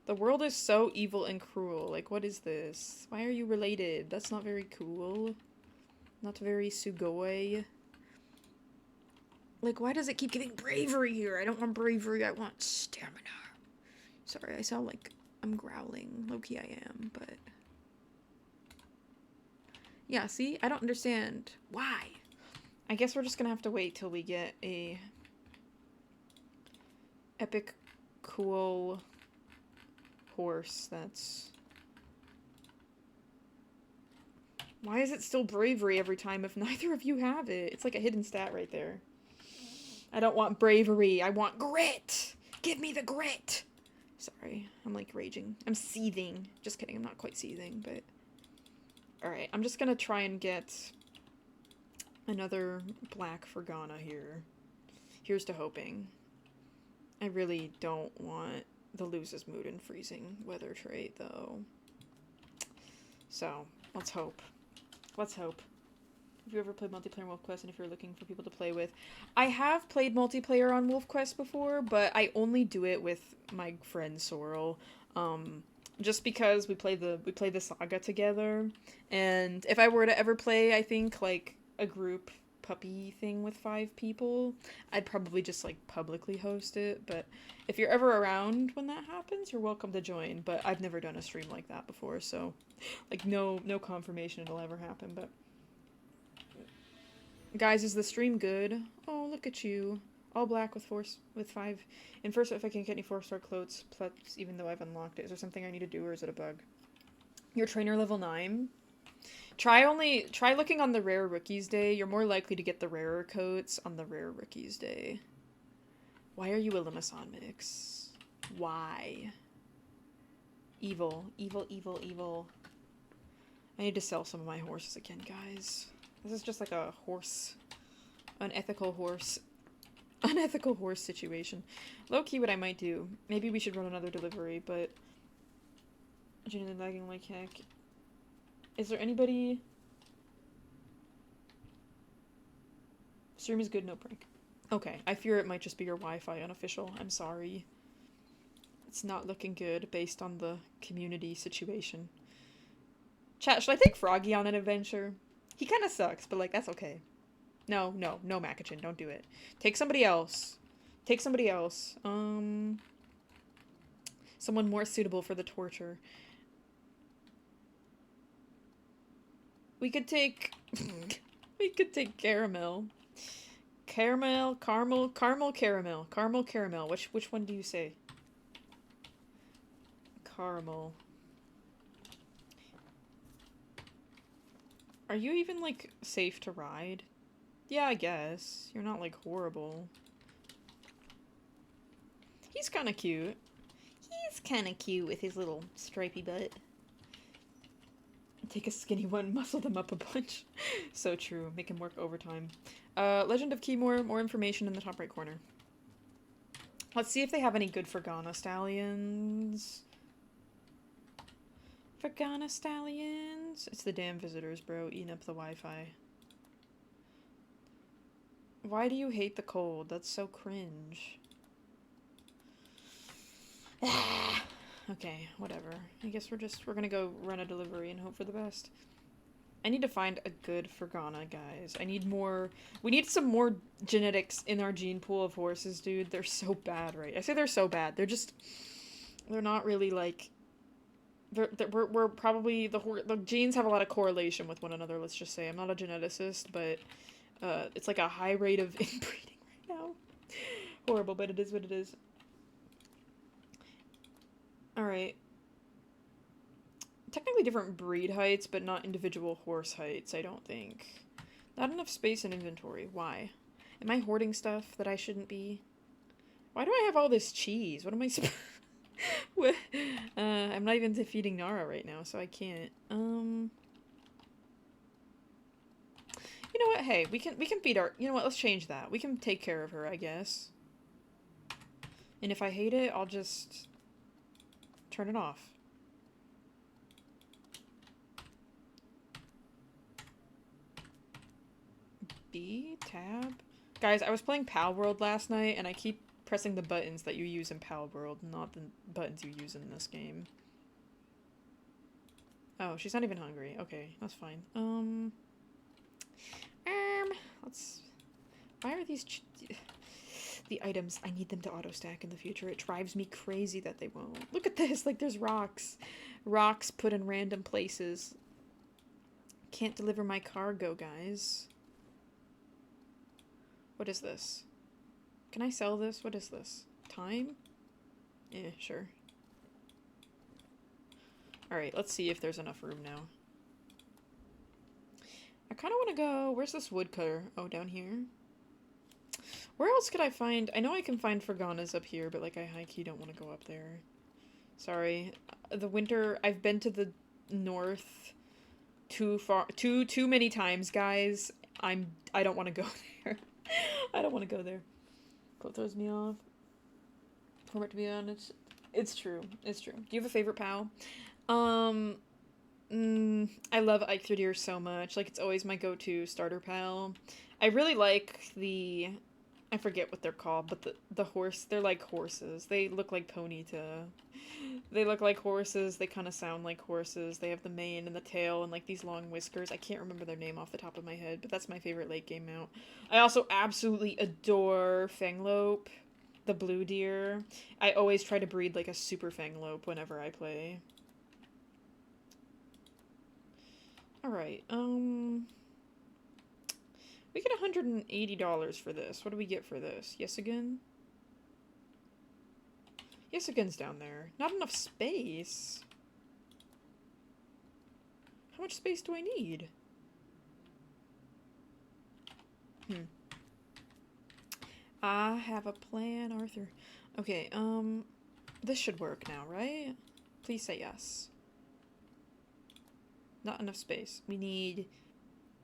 The world is so evil and cruel. Like, what is this? Why are you related? That's not very cool. Not very sugoi. Like, why does it keep getting bravery here? I don't want bravery, I want stamina. Sorry, I sound like I'm growling. Low-key I am, but... Yeah, see? I don't understand. Why? I guess we're just gonna have to wait till we get a... epic, cool... horse that's... Why is it still bravery every time if neither of you have it? It's like a hidden stat right there. I don't want bravery. I want grit. Give me the grit. Sorry. I'm like raging. I'm seething. Just kidding. I'm not quite seething, but... Alright. I'm just gonna try and get another black Fergana here. Here's to hoping. I really don't want the loses mood and freezing weather trait, though. So, let's hope. Let's hope. Have you ever played multiplayer on WolfQuest, and if you're looking for people to play with? I have played multiplayer on WolfQuest before, but I only do it with my friend Sorrel. Just because we play the saga together, and if I were to ever play, I think, like, a group puppy thing with 5 people, I'd probably just, like, publicly host it, but if you're ever around when that happens, you're welcome to join, but I've never done a stream like that before, so, like, no confirmation it'll ever happen, but... Guys, is the stream good? Oh, look at you. All black with 5. And first, if I can get any 4-star clothes, plus, even though I've unlocked it. Is there something I need to do, or is it a bug? Your trainer level 9? Try looking on the rare rookies day. You're more likely to get the rarer coats on the rare rookies day. Why are you a Limasan mix? Why? Evil. Evil, evil, evil. I need to sell some of my horses again, guys. This is just like a horse, unethical horse situation. Low-key what I might do, maybe we should run another delivery, but genuinely lagging like heck. Is there anybody? Stream is good, no prank. Okay, I fear it might just be your Wi-Fi unofficial. I'm sorry. It's not looking good based on the community situation. Chat, should I take Froggy on an adventure? He kind of sucks, but, like, that's okay. No, Macachin, don't do it. Take somebody else. Take somebody else. Someone more suitable for the torture. We could take... we could take Caramel. Caramel. Which one do you say? Caramel. Are you even, like, safe to ride? Yeah, I guess. You're not, like, horrible. He's kinda cute. He's kinda cute with his little stripy butt. Take a skinny one, muscle them up a bunch. So true. Make him work overtime. Legend of Khiimori, more information in the top right corner. Let's see if they have any good Fergana stallions. Fergana stallions. It's the damn visitors, bro, eating up the Wi-Fi. Why do you hate the cold? That's so cringe. Okay, whatever. I guess we're gonna go run a delivery and hope for the best. I need to find a good Fergana, guys. We need some more genetics in our gene pool of horses, dude. They're so bad, right? I say they're so bad. They're not really, like... We're probably... The genes have a lot of correlation with one another, let's just say. I'm not a geneticist, but... it's like a high rate of inbreeding right now. Horrible, but it is what it is. Alright. Technically different breed heights, but not individual horse heights, I don't think. Not enough space in inventory. Why? Am I hoarding stuff that I shouldn't be? Why do I have all this cheese? What am I supposed... I'm not even defeating Nara right now, so I can't. You know what? Hey, we can beat our... You know what? Let's change that. We can take care of her, I guess. And if I hate it, I'll just... turn it off. B? Tab? Guys, I was playing Pal World last night, and I keep pressing the buttons that you use in Pal World, not the buttons you use in this game. Oh, she's not even hungry. Okay, that's fine. Let's... Why are these... The items, I need them to auto-stack in the future. It drives me crazy that they won't. Look at this, like there's rocks. Rocks put in random places. Can't deliver my cargo, guys. What is this? Can I sell this? What is this? Time? Yeah, sure. Alright, let's see if there's enough room now. I kind of want to go... Where's this woodcutter? Oh, down here? Where else could I find... I know I can find Ferganas up here, but, like, I high-key don't want to go up there. Sorry. The winter... I've been to the north too many times, guys. I don't want to go there. I don't want to go there. Cold throws me off. Homework, to be honest. It's true. It's true. Do you have a favorite pal? I love Ike Deer so much. Like, it's always my go-to starter pal. I really like the... I forget what they're called, but the horse... They're like horses. They look like Ponyta. They look like horses. They kind of sound like horses. They have the mane and the tail and, like, these long whiskers. I can't remember their name off the top of my head, but that's my favorite late game mount. I also absolutely adore Fanglope, the blue deer. I always try to breed, like, a super Fanglope whenever I play. Alright, we get $180 for this. What do we get for this? Yes again? Yes again's down there. Not enough space. How much space do I need? I have a plan, Arthur. Okay, this should work now, right? Please say yes. Not enough space. We need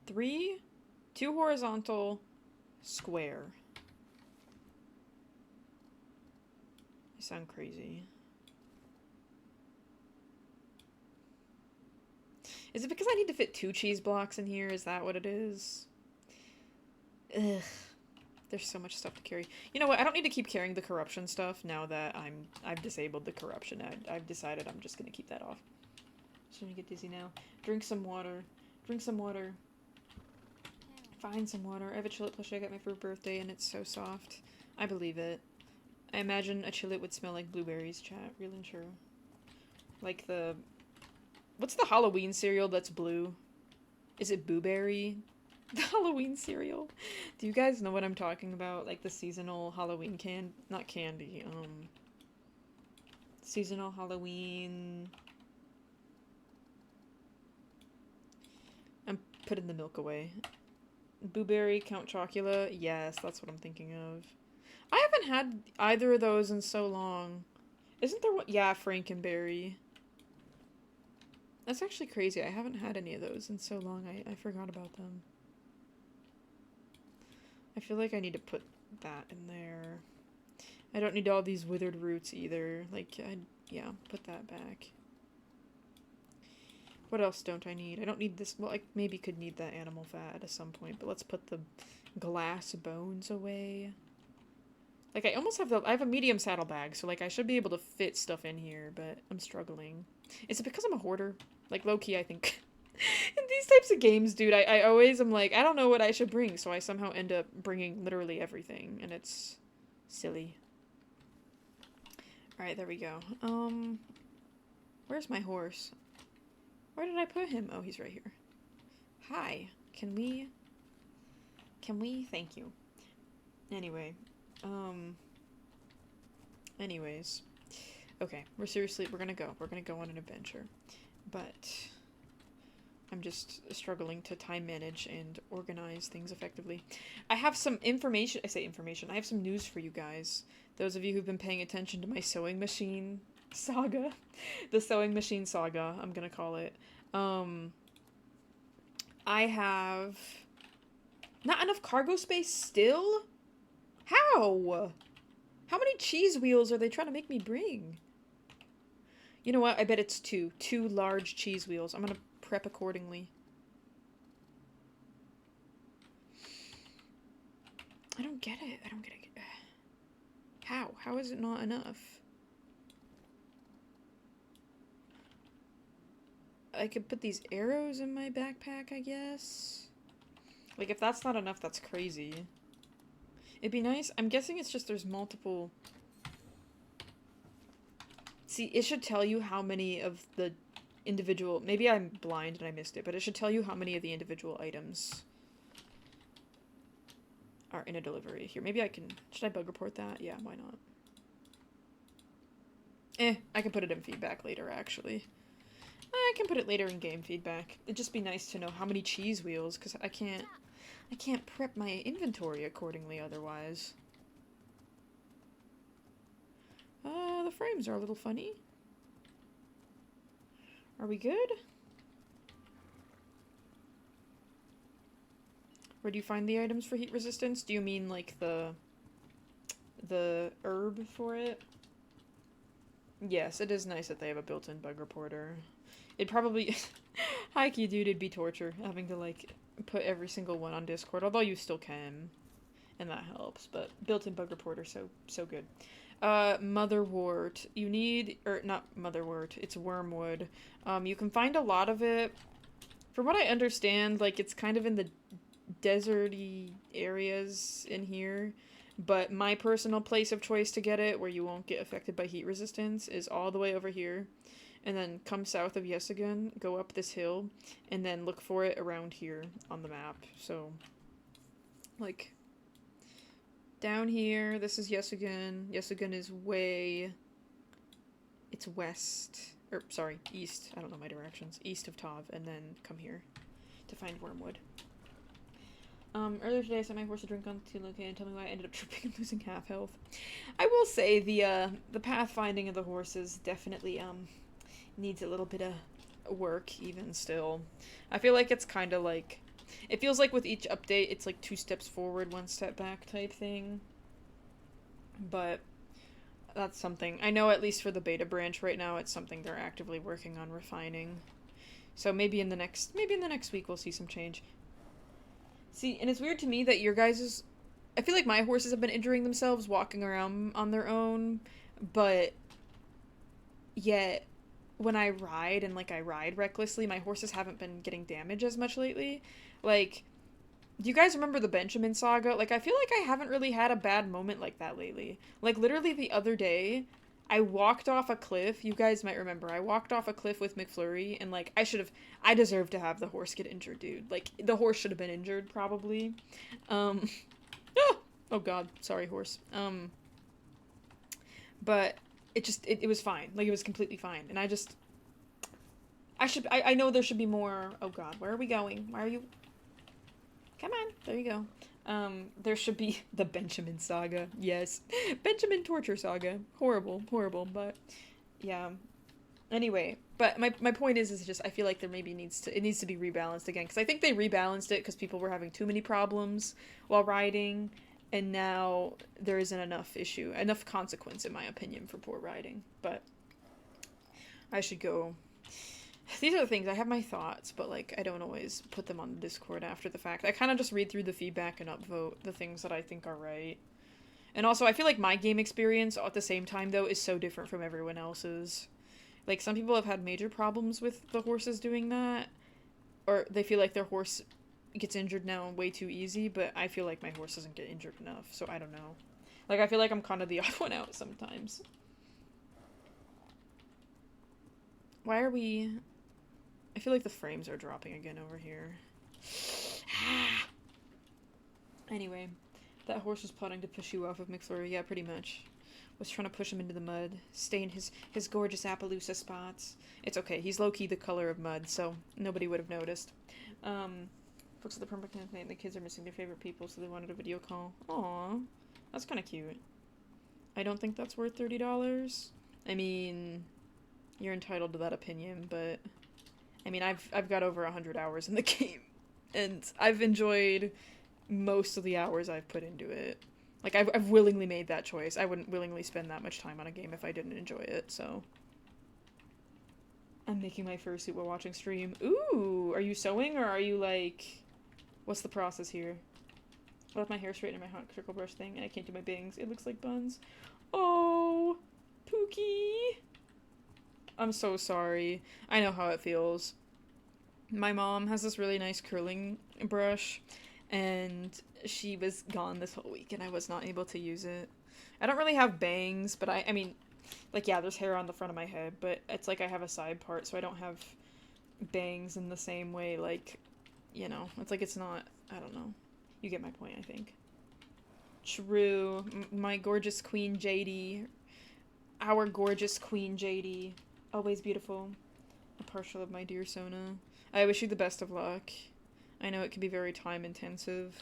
3, 2 horizontal, square. I sound crazy. Is it because I need to fit 2 cheese blocks in here? Is that what it is? Ugh. There's so much stuff to carry. You know what? I don't need to keep carrying the corruption stuff now that I've disabled the corruption. I've decided I'm just gonna keep that off. Starting to get dizzy now. Drink some water. Drink some water. Find some water. I have a Chillet plushie I got my for birthday and it's so soft. I believe it. I imagine a Chillet would smell like blueberries, chat. Real and true. Like the... What's the Halloween cereal that's blue? Is it Blueberry? The Halloween cereal? Do you guys know what I'm talking about? Like the seasonal Halloween not candy, seasonal Halloween... I'm putting the milk away. Blueberry, Count Chocula? Yes, that's what I'm thinking of. I haven't had either of those in so long. Isn't there one? Yeah, Frankenberry. That's actually crazy. I haven't had any of those in so long. I forgot about them. I feel like I need to put that in there. I don't need all these withered roots either. Like, yeah, put that back. What else don't I need? I don't need this. Well, I maybe could need that animal fat at some point, but let's put the glass bones away. Like, I almost have I have a medium saddlebag, so, like, I should be able to fit stuff in here, but I'm struggling. Is it because I'm a hoarder? Like, low-key, I think. In these types of games, dude, I always am like, I don't know what I should bring, so I somehow end up bringing literally everything, and it's silly. Alright, there we go. Where's my horse? Where did I put him? Oh, he's right here. Hi. Can we... Thank you. Anyway. Anyways. Okay, we're gonna go. We're gonna go on an adventure. But... I'm just struggling to time manage and organize things effectively. I have some information. I say information. I have some news for you guys. Those of you who've been paying attention to my sewing machine saga. The sewing machine saga, I'm gonna call it. I have not enough cargo space still? How? How many cheese wheels are they trying to make me bring? You know what? I bet it's 2. 2 large cheese wheels. I'm gonna prep accordingly. I don't get it. I don't get it. How? How is it not enough? I could put these arrows in my backpack, I guess. Like, if that's not enough, that's crazy. It'd be nice. I'm guessing it's just there's multiple... See, it should tell you how many of the individual... Maybe I'm blind and I missed it, but it should tell you how many of the individual items are in a delivery. Here, maybe I can... Should I bug report that? Yeah, why not? I can put it in feedback later, actually. I can put it later in game feedback. It'd just be nice to know how many cheese wheels, because I can't prep my inventory accordingly otherwise. The frames are a little funny. Are we good? Where do you find the items for heat resistance? Do you mean like the herb for it? Yes, it is nice that they have a built-in bug reporter. It'd probably... Hikey dude, it'd be torture having to like put every single one on Discord, although you still can. And that helps, but built-in bug reporter, so good. Motherwort. You need... Or, not motherwort, it's wormwood. You can find a lot of it. From what I understand, like, it's kind of in the deserty areas in here. But my personal place of choice to get it, where you won't get affected by heat resistance, is all the way over here. And then come south of Yesigun, go up this hill, and then look for it around here on the map. So, like... Down here, this is Yesigun. Yesigun is way... It's west. Or, sorry, east. I don't know my directions. East of Tav, and then come here to find wormwood. Earlier today I sent my horse a drink on TLOK and tell me why I ended up tripping and losing half health. I will say the pathfinding of the horses definitely, needs a little bit of work, even still. I feel like it's kind of like... It feels like with each update, it's like 2 steps forward, 1 step back type thing. But that's something. I know at least for the beta branch right now, it's something they're actively working on refining. So maybe in the next week we'll see some change. See, and it's weird to me that your guys's... I feel like my horses have been injuring themselves walking around on their own, but yet when I ride, and like I ride recklessly, my horses haven't been getting damage as much lately. Like, do you guys remember the Benjamin saga? Like, I feel like I haven't really had a bad moment like that lately. Like, literally the other day, I walked off a cliff. You guys might remember. I walked off a cliff with McFlurry, and, like, I deserve to have the horse get injured, dude. Like, the horse should have been injured, probably. Oh god. Sorry, horse. But it was fine. Like, it was completely fine. And I know there should be more... Oh god, where are we going? Why are you... Come on, there you go. There should be the Benjamin saga. Yes. Benjamin torture saga. Horrible, but yeah. Anyway, but my point is just I feel like there maybe needs to be rebalanced again, because I think they rebalanced it because people were having too many problems while riding, and now there isn't enough consequence in my opinion for poor riding. But I should go. These are the things, I have my thoughts, but, like, I don't always put them on the Discord after the fact. I kind of just read through the feedback and upvote the things that I think are right. And also, I feel like my game experience, at the same time, though, is so different from everyone else's. Like, some people have had major problems with the horses doing that, or they feel like their horse gets injured now way too easy, but I feel like my horse doesn't get injured enough, so I don't know. Like, I feel like I'm kind of the odd one out sometimes. Why are we... I feel like the frames are dropping again over here. Anyway, that horse was plotting to push you off of McFlurry. Yeah, pretty much. Was trying to push him into the mud. Stay in his gorgeous Appaloosa spots. It's okay. He's low-key the color of mud, so nobody would have noticed. Folks at the permac night, the kids are missing their favorite people, so they wanted a video call. Aww. That's kind of cute. I don't think that's worth $30. I mean, you're entitled to that opinion, but... I mean, I've got over 100 hours in the game, and I've enjoyed most of the hours I've put into it. Like, I've willingly made that choice. I wouldn't willingly spend that much time on a game if I didn't enjoy it, so. I'm making my fursuit while watching stream. Ooh, are you sewing, or are you, like... What's the process here? I left my hair straight in my hot circle brush thing, and I can't do my bangs. It looks like buns. Oh, Pookie. I'm so sorry. I know how it feels. My mom has this really nice curling brush, and she was gone this whole week, and I was not able to use it. I don't really have bangs, but I mean, like, yeah, there's hair on the front of my head, but it's like I have a side part, so I don't have bangs in the same way, like, you know, it's like it's not, I don't know. You get my point, I think. True. My gorgeous Queen JD. Our gorgeous Queen JD. Always beautiful. A partial of my dear Sona. I wish you the best of luck. I know it can be very time intensive.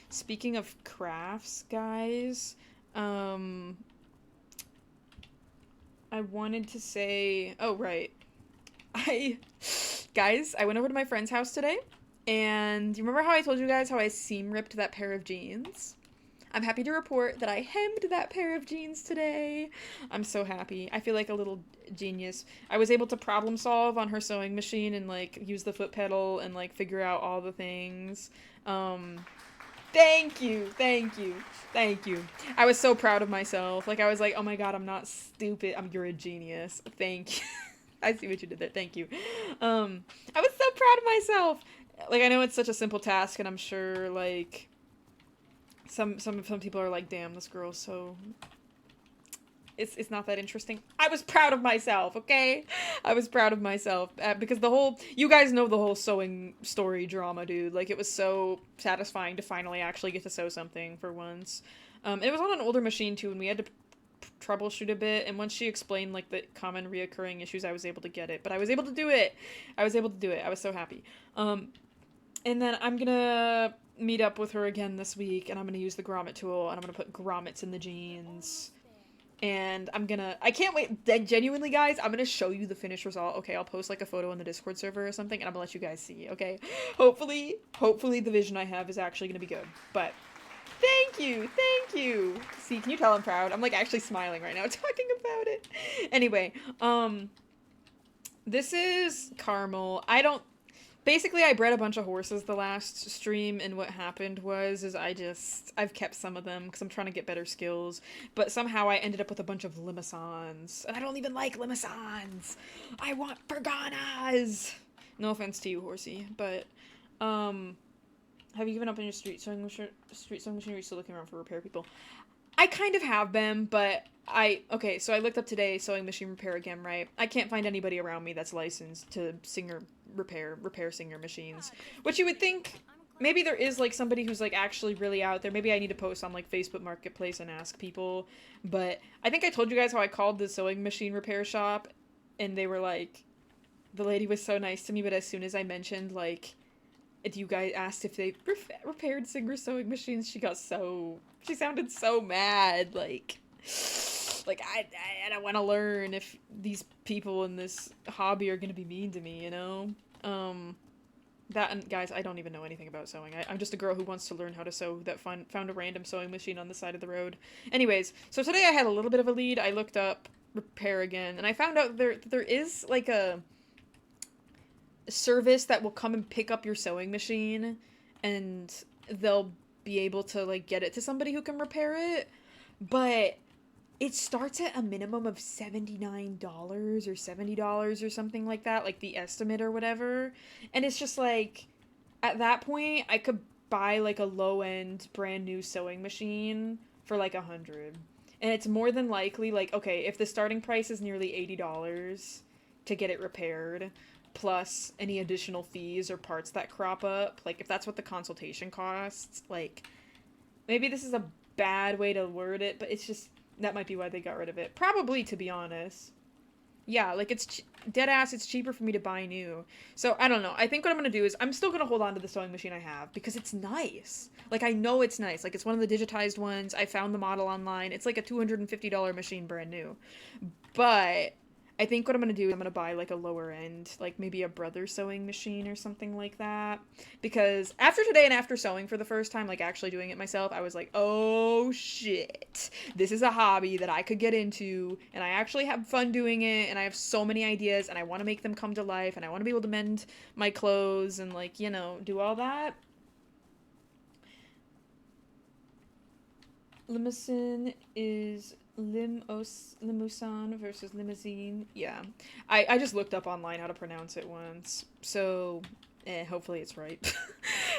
Speaking of crafts, guys, I wanted to say, oh, right. Guys, I went over to my friend's house today, and you remember how I told you guys how I seam ripped that pair of jeans? I'm happy to report that I hemmed that pair of jeans today. I'm so happy. I feel like a little genius. I was able to problem solve on her sewing machine and, like, use the foot pedal and, like, figure out all the things. Thank you. I was so proud of myself. Like, I was like, oh my god, I'm not stupid. You're a genius. Thank you. I see what you did there. Thank you. I was so proud of myself. Like, I know it's such a simple task, and I'm sure, like, some people are like, damn, this girl's so... It's not that interesting. I was proud of myself, okay? I was proud of myself. Because the whole... You guys know the whole sewing story drama, dude. Like, it was so satisfying to finally actually get to sew something for once. It was on an older machine, too, and we had to troubleshoot a bit, and once she explained, like, the common reoccurring issues, I was able to get it. But I was able to do it! I was so happy. And then I'm gonna meet up with her again this week, and I'm gonna use the grommet tool, and I'm gonna put grommets in the jeans. And I can't wait, genuinely, guys, I'm gonna show you the finished result. Okay, I'll post, like, a photo on the Discord server or something, and I'm gonna let you guys see, okay? Hopefully the vision I have is actually gonna be good. But, thank you! See, can you tell I'm proud? I'm, like, actually smiling right now talking about it. Anyway, this is caramel. Basically, I bred a bunch of horses the last stream, and what happened was, I've kept some of them, because I'm trying to get better skills, but somehow I ended up with a bunch of limoussins, and I don't even like limoussins! I want Ferganas! No offense to you, horsey, but, have you given up on your street sewing machine, or are you still looking around for repair people? I kind of have been, but okay, so I looked up today sewing machine repair again, right? I can't find anybody around me that's licensed to repair Singer machines, which you would think maybe there is, like, somebody who's, like, actually really out there. Maybe I need to post on, like, Facebook Marketplace and ask people, but I think I told you guys how I called the sewing machine repair shop, and they were like, the lady was so nice to me, but as soon as I mentioned, like, if you guys asked if they repaired Singer sewing machines, she sounded so mad, like I don't want to learn if these people in this hobby are gonna be mean to me, you know? And guys, I don't even know anything about sewing. I'm just a girl who wants to learn how to sew that found a random sewing machine on the side of the road. Anyways, so today I had a little bit of a lead. I looked up repair again, and I found out there is, like, a service that will come and pick up your sewing machine, and they'll be able to, like, get it to somebody who can repair it, but it starts at a minimum of $79 or $70 or something like that, like the estimate or whatever, and it's just like, at that point, I could buy, like, a low-end brand new sewing machine for, like, $100, and it's more than likely, like, okay, if the starting price is nearly $80 to get it repaired, plus any additional fees or parts that crop up, like, if that's what the consultation costs, like, maybe this is a bad way to word it, but it's just, that might be why they got rid of it. Probably, to be honest. Yeah, like, it's deadass, it's cheaper for me to buy new. So, I don't know. I think what I'm gonna do is, I'm still gonna hold on to the sewing machine I have, because it's nice. Like, I know it's nice. Like, it's one of the digitized ones. I found the model online. It's like a $250 machine brand new. But I think what I'm gonna do is I'm gonna buy, like, a lower end, like, maybe a brother sewing machine or something like that. Because after today and after sewing for the first time, like, actually doing it myself, I was like, oh shit, this is a hobby that I could get into, and I actually have fun doing it, and I have so many ideas, and I want to make them come to life, and I want to be able to mend my clothes, and, like, you know, do all that. Limousine is Limousin versus limousine. Yeah. I just looked up online how to pronounce it once. So, hopefully it's right.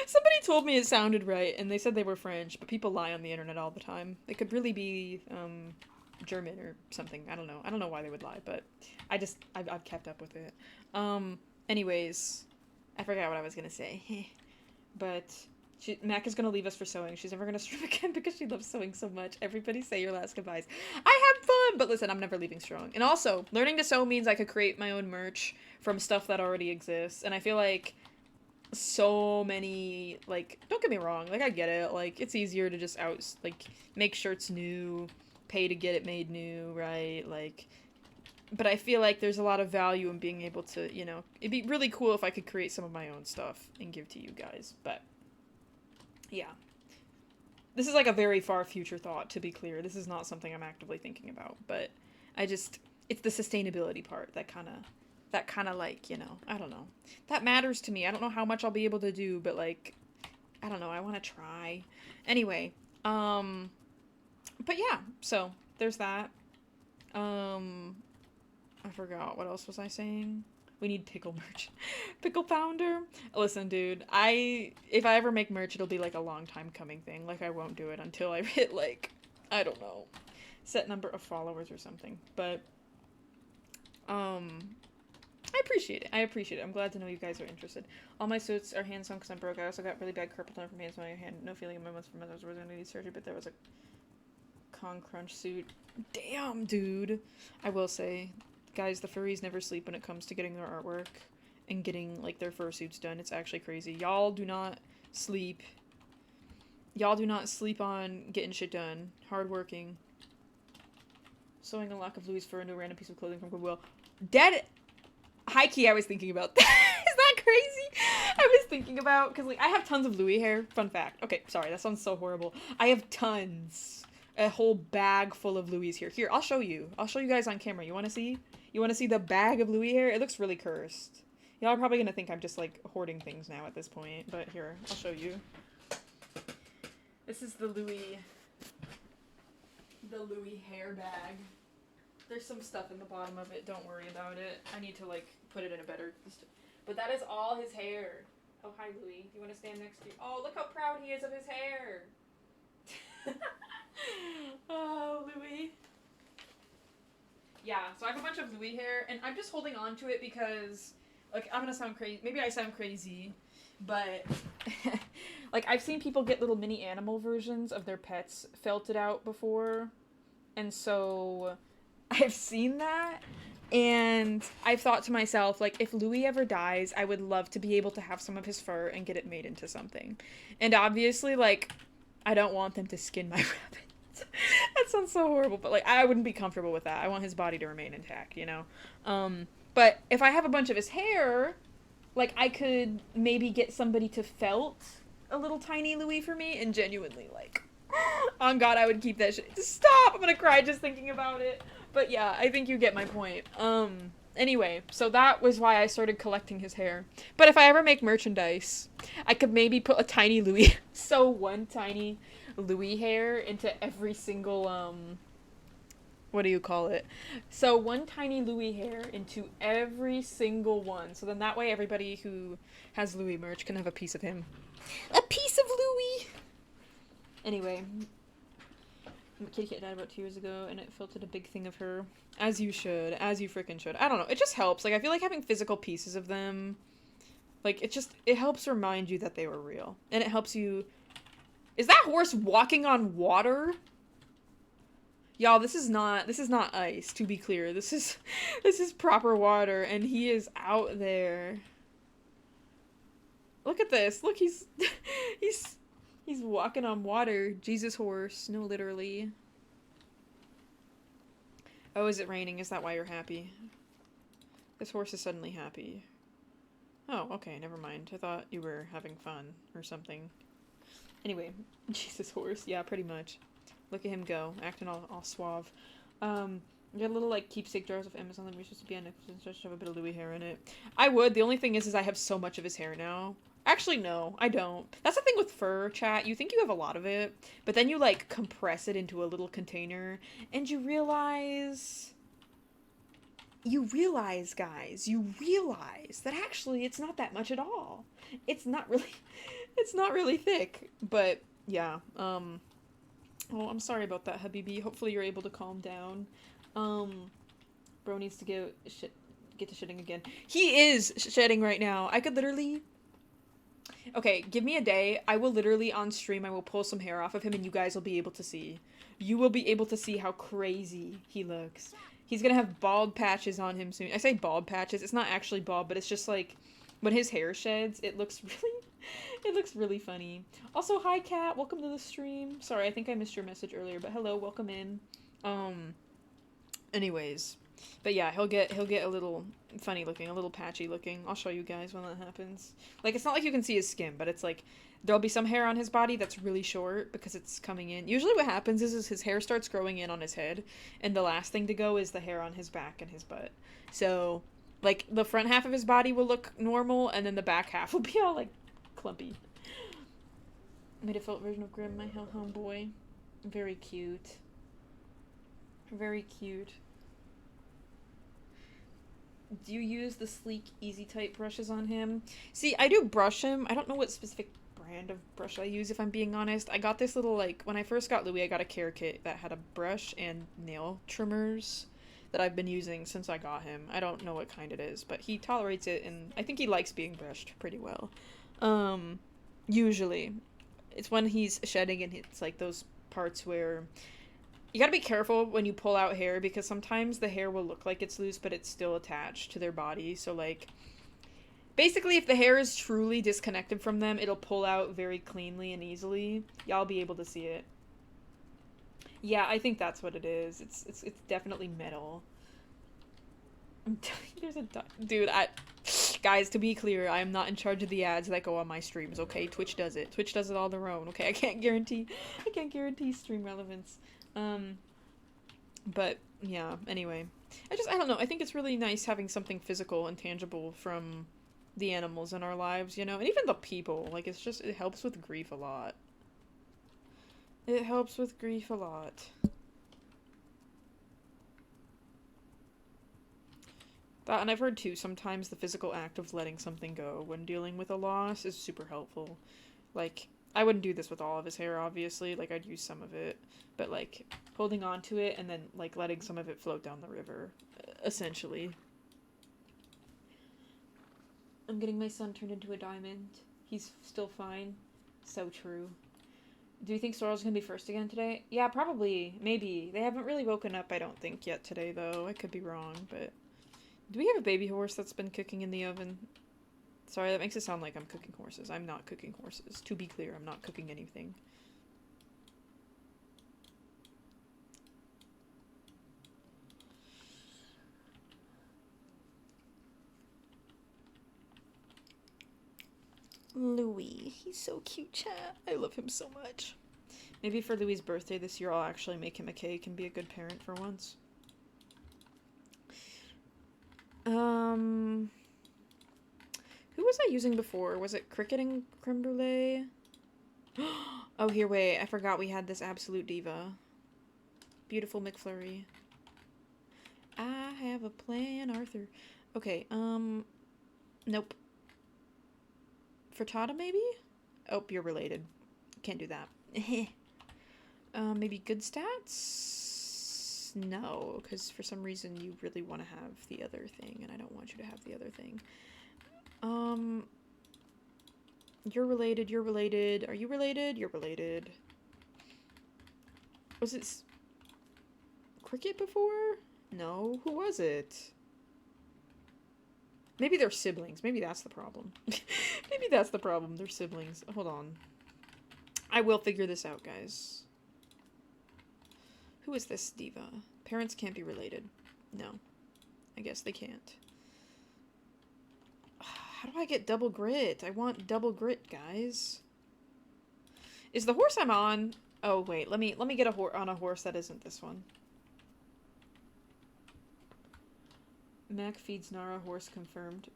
Somebody told me it sounded right, and they said they were French, but people lie on the internet all the time. It could really be, German or something. I don't know. I don't know why they would lie, but I've kept up with it. Anyways, I forgot what I was gonna say. But Mac is gonna leave us for sewing. She's never gonna stream again because she loves sewing so much. Everybody say your last goodbyes. I had fun, but listen, I'm never leaving strong. And also, learning to sew means I could create my own merch from stuff that already exists. And I feel like so many, like, don't get me wrong, like, I get it. Like, it's easier to just make shirts new, pay to get it made new, right? Like, but I feel like there's a lot of value in being able to, you know, it'd be really cool if I could create some of my own stuff and give to you guys, but yeah. This is like a very far future thought, to be clear. This is not something I'm actively thinking about, but it's the sustainability part that kind of like, you know, I don't know. That matters to me. I don't know how much I'll be able to do, but like, I don't know. I want to try. Anyway, but yeah, so there's that. I forgot. What else was I saying? We need pickle merch. Pickle founder. Listen, dude, if I ever make merch, it'll be like a long time coming thing. Like, I won't do it until I hit, like, I don't know, set number of followers or something. But, I appreciate it. I'm glad to know you guys are interested. All my suits are hand sewn because I'm broke. I also got really bad carpal tunnel from hand sewing. I had no feeling in my months from I was going to need surgery, but there was a con crunch suit. Damn, dude. I will say, guys, the furries never sleep when it comes to getting their artwork and getting, like, their fursuits done. It's actually crazy. Y'all do not sleep. Y'all do not sleep on getting shit done. Hardworking. Sewing a lock of Louis fur into a random piece of clothing from Goodwill. Dead. High key, I was thinking about that. Is that crazy? I was thinking about, because, like, I have tons of Louis hair. Fun fact. Okay, sorry, that sounds so horrible. I have tons. A whole bag full of Louis here. Here, I'll show you. I'll show you guys on camera. You want to see? You want to see the bag of Louis hair? It looks really cursed. Y'all are probably going to think I'm just, like, hoarding things now at this point. But here, I'll show you. This is the Louis hair bag. There's some stuff in the bottom of it. Don't worry about it. I need to, like, put it in a better... But that is all his hair. Oh, hi, Louis. You want to stand next to me? Oh, look how proud he is of his hair. Oh, Louis. Yeah, so I have a bunch of Louis hair, and I'm just holding on to it because, like, I'm gonna sound crazy. Maybe I sound crazy, but, like, I've seen people get little mini animal versions of their pets felted out before, and so I've seen that, and I've thought to myself, like, if Louis ever dies, I would love to be able to have some of his fur and get it made into something. And obviously, like, I don't want them to skin my rabbit. That sounds so horrible, but, like, I wouldn't be comfortable with that. I want his body to remain intact, you know? But if I have a bunch of his hair, like, I could maybe get somebody to felt a little tiny Louis for me, and genuinely, like, on God, I would keep that shit. Stop! I'm gonna cry just thinking about it. But yeah, I think you get my point. Anyway, so that was why I started collecting his hair. But if I ever make merchandise, I could maybe put a tiny Louis, so one tiny Louis hair into every single, what do you call it? So one tiny Louis hair into every single one. So then that way everybody who has Louis merch can have a piece of him. A piece of Louis! Anyway, my kitty cat died about 2 years ago, and it felted a big thing of her. As you should. As you freaking should. I don't know. It just helps. Like, I feel like having physical pieces of them, like, it helps remind you that they were real. And it helps you... Is that horse walking on water? Y'all, this is not ice, to be clear. This is proper water, and he is out there. Look at this. Look, he's walking on water. Jesus horse. No, literally. Oh, is it raining? Is that why you're happy? This horse is suddenly happy. Oh, okay, never mind. I thought you were having fun or something. Anyway, Jesus horse. Yeah, pretty much. Look at him go, acting all suave. You got little, like, keepsake jars of Amazon that we supposed to be on it, just have a bit of Louis hair in it. I would. The only thing is I have so much of his hair now. Actually, no, I don't. That's the thing with fur, chat. You think you have a lot of it, but then you, like, compress it into a little container, and you realize, guys, you realize that actually it's not that much at all. It's not really thick, but, yeah, oh, I'm sorry about that, Habibi. Hopefully you're able to calm down. Bro needs to get to shitting again. He is shedding right now. I could literally... Okay, give me a day. I will literally, on stream, I will pull some hair off of him and you guys will be able to see. You will be able to see how crazy he looks. He's gonna have bald patches on him soon. I say bald patches. It's not actually bald, but it's just like... When his hair sheds, it looks really funny. Also, hi, Kat. Welcome to the stream. Sorry, I think I missed your message earlier, but hello, welcome in. Anyways... But yeah, he'll get a little funny looking, a little patchy looking. I'll show you guys when that happens. Like, it's not like you can see his skin, but it's like, there'll be some hair on his body that's really short because it's coming in. Usually what happens is his hair starts growing in on his head, and the last thing to go is the hair on his back and his butt. So, like, the front half of his body will look normal, and then the back half will be all, like, clumpy. Made a felt version of Grim, my homeboy. Very cute. Very cute. Do you use the sleek, easy type brushes on him? See, I do brush him. I don't know what specific brand of brush I use, if I'm being honest. I got this little, like, when I first got Louis, I got a care kit that had a brush and nail trimmers that I've been using since I got him. I don't know what kind it is, but he tolerates it, and I think he likes being brushed pretty well. Usually. It's when he's shedding and it's, like, those parts where... You gotta be careful when you pull out hair, because sometimes the hair will look like it's loose, but it's still attached to their body. So, like, basically, if the hair is truly disconnected from them, it'll pull out very cleanly and easily. Y'all be able to see it. Yeah, I think that's what it is. It's definitely metal. I'm telling you, there's a... Dude, Guys, to be clear, I am not in charge of the ads that go on my streams, okay? Twitch does it. Twitch does it all their own, okay? I can't guarantee stream relevance. But, yeah, anyway. I don't know, I think it's really nice having something physical and tangible from the animals in our lives, you know? And even the people, like, it helps with grief a lot. It helps with grief a lot. And I've heard, too, sometimes the physical act of letting something go when dealing with a loss is super helpful. Like, I wouldn't do this with all of his hair, obviously. Like, I'd use some of it. But, like, holding on to it and then, like, letting some of it float down the river, essentially. I'm getting my son turned into a diamond. He's still fine. So true. Do you think Sorrel's gonna be first again today? Yeah, probably. Maybe. They haven't really woken up, I don't think, yet today, though. I could be wrong, but... Do we have a baby horse that's been cooking in the oven? Sorry, that makes it sound like I'm cooking horses. I'm not cooking horses. To be clear, I'm not cooking anything. Louis. He's so cute, chat. I love him so much. Maybe for Louis' birthday this year, I'll actually make him a cake and be a good parent for once. Who was I using before? Was it Cricket and Creme Brulee? Oh, here, wait. I forgot we had this absolute diva. Beautiful McFlurry. I have a plan, Arthur. Okay, nope. Frittata, maybe? Oh, you're related. Can't do that. Maybe good stats? No, because for some reason you really want to have the other thing, and I don't want you to have the other thing. You're related, you're related. Are you related? You're related. Was it Cricket before? No, who was it? Maybe they're siblings. Maybe that's the problem. Maybe that's the problem. They're siblings. Hold on. I will figure this out, guys. Who is this diva? Parents can't be related. No. I guess they can't. How do I get double grit? I want double grit, guys. Is the horse I'm on... Oh, wait. Let me get on a horse that isn't this one. Mac feeds Nara, horse confirmed.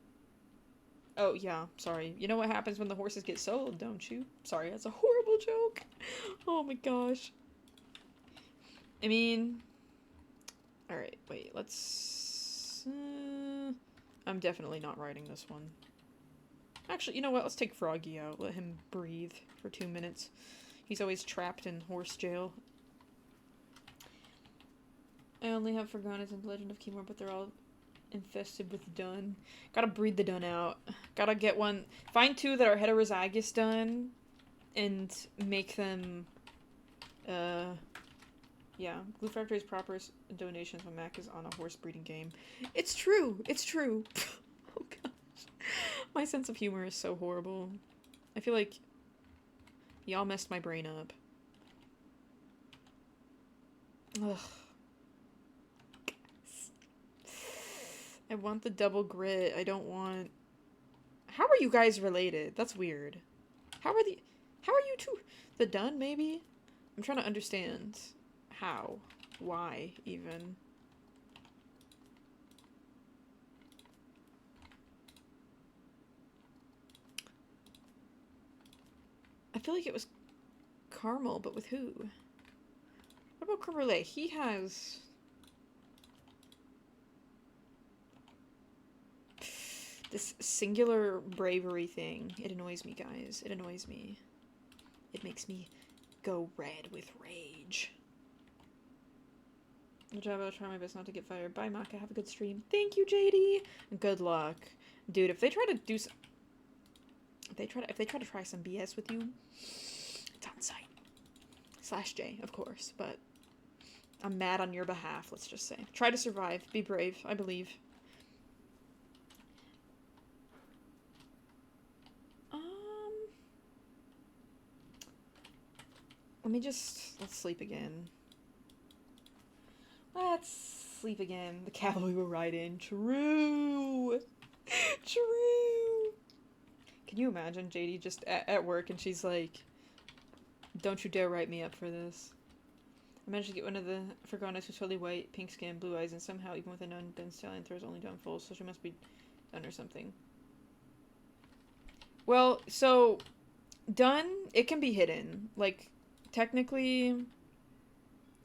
Oh, yeah, sorry. You know what happens when the horses get sold, don't you? Sorry, that's a horrible joke. Oh my gosh. I mean... Alright, wait, let's... I'm definitely not writing this one. Actually, you know what? Let's take Froggy out. Let him breathe for 2 minutes. He's always trapped in horse jail. I only have Forgotten and Legend of Khiimori, but they're all infested with dun. Gotta breed the dun out. Gotta get one. Find 2 that are heterozygous dun and make them, yeah. Glue Factory's proper donations when Mac is on a horse breeding game. It's true! It's true! Oh gosh. My sense of humor is so horrible. I feel like y'all messed my brain up. Ugh. I want the double grit. I don't want... How are you guys related? That's weird. How are you two? The dun, maybe? I'm trying to understand. How? Why, even? I feel like it was caramel, but with who? What about creme brulee? He has... this singular bravery thing. It annoys me, guys. It annoys me. It makes me go red with rage. Good job. I'll try my best not to get fired. Bye, Maka. Have a good stream. Thank you, JD. Good luck. Dude, if they try to do if they try to try some BS with you, it's on site. /J, of course, but I'm mad on your behalf, let's just say. Try to survive. Be brave. I believe. Let's sleep again. Let's sleep again. The cavalry will ride in. True! True! Can you imagine JD just at work and she's like, don't you dare write me up for this. I managed to get one of the Forgotten who's totally white, pink skin, blue eyes, and somehow, even with a non-dun stallion, throws only down full, so she must be done or something. Well, so, dun, it can be hidden. Like, technically,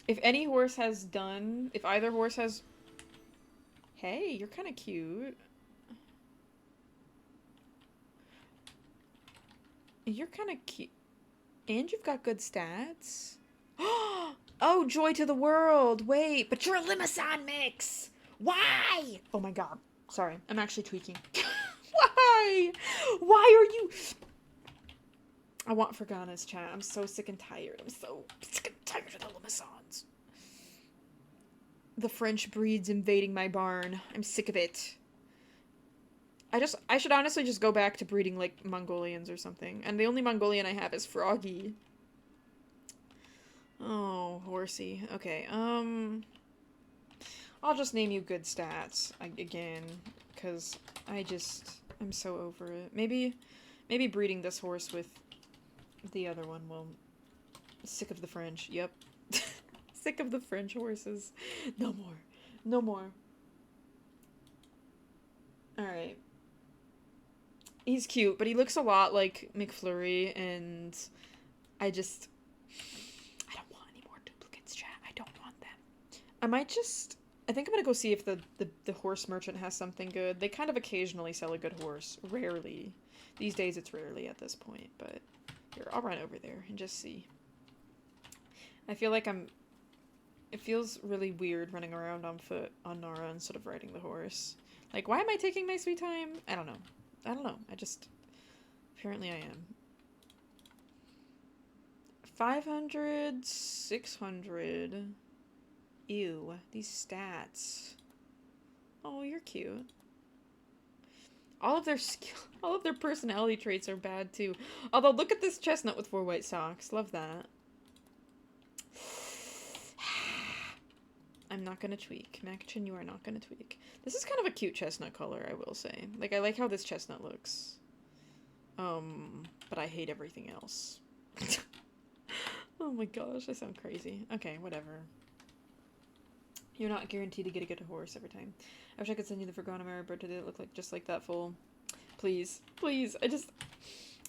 if any horse has dun, if either horse has... Hey, you're kind of cute. You're kind of cute. And you've got good stats. Oh, joy to the world. Wait, but you're a Limousin mix. Why? Oh my god. Sorry, I'm actually tweaking. Why? Why are you... I want Forgona's chat. I'm so sick and tired. I'm so sick and tired of the Limousins. The French breeds invading my barn. I'm sick of it. I should honestly just go back to breeding, like, Mongolians or something. And the only Mongolian I have is Froggy. Oh, horsey. Okay, I'll just name you good stats, again. Because I'm so over it. Maybe breeding this horse with the other one will... Sick of the French. Yep. Sick of the French horses. No more. No more. Alright. He's cute, but he looks a lot like McFlurry, and I don't want any more duplicates, chat. I don't want them. I think I'm gonna go see if the horse merchant has something good. They kind of occasionally sell a good horse. Rarely. These days it's rarely at this point, but here, I'll run over there and just see. I feel like it feels really weird running around on foot on Nara instead of riding the horse. Like, why am I taking my sweet time? I don't know. Apparently I am. 500, 600. Ew, these stats. Oh, you're cute. All of their personality traits are bad too. Although, look at this chestnut with 4 white socks. Love that. I'm not gonna tweak. Machin, you are not gonna tweak. This is kind of a cute chestnut color, I will say. Like, I like how this chestnut looks. But I hate everything else. Oh my gosh, I sound crazy. Okay, whatever. You're not guaranteed to get a good horse every time. I wish I could send you the Forgotten Mirror bird today that looked like just like that foal. Please. Please.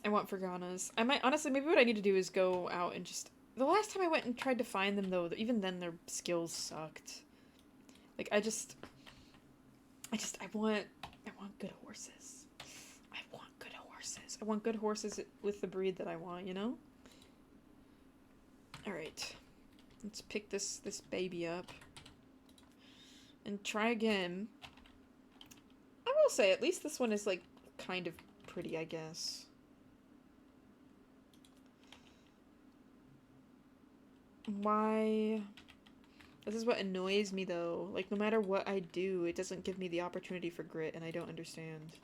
I want Ferganas. I might, honestly, maybe what I need to do is go out and just... The last time I went and tried to find them, though, even then their skills sucked. Like, I want good horses. I want good horses. I want good horses with the breed that I want, you know? Alright. Let's pick this baby up. And try again. I will say, at least this one is, like, kind of pretty, I guess. Why? This is what annoys me, though. Like, no matter what I do, it doesn't give me the opportunity for grit, and I don't understand.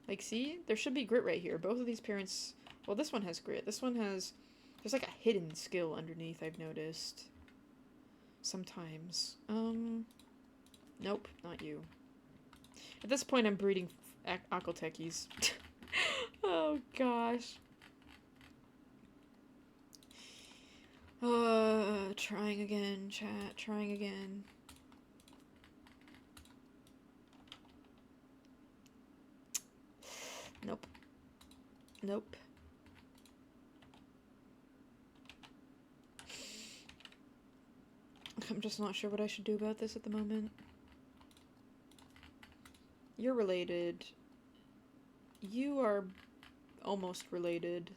Like, see? There should be grit right here. Both of these parents... Well, this one has grit. This one has... There's, like, a hidden skill underneath, I've noticed. Sometimes. Nope, not you. At this point, I'm breeding Akeltekis. Oh, gosh. Trying again, chat. Trying again. Nope. Nope. I'm just not sure what I should do about this at the moment. You're related. You are almost related.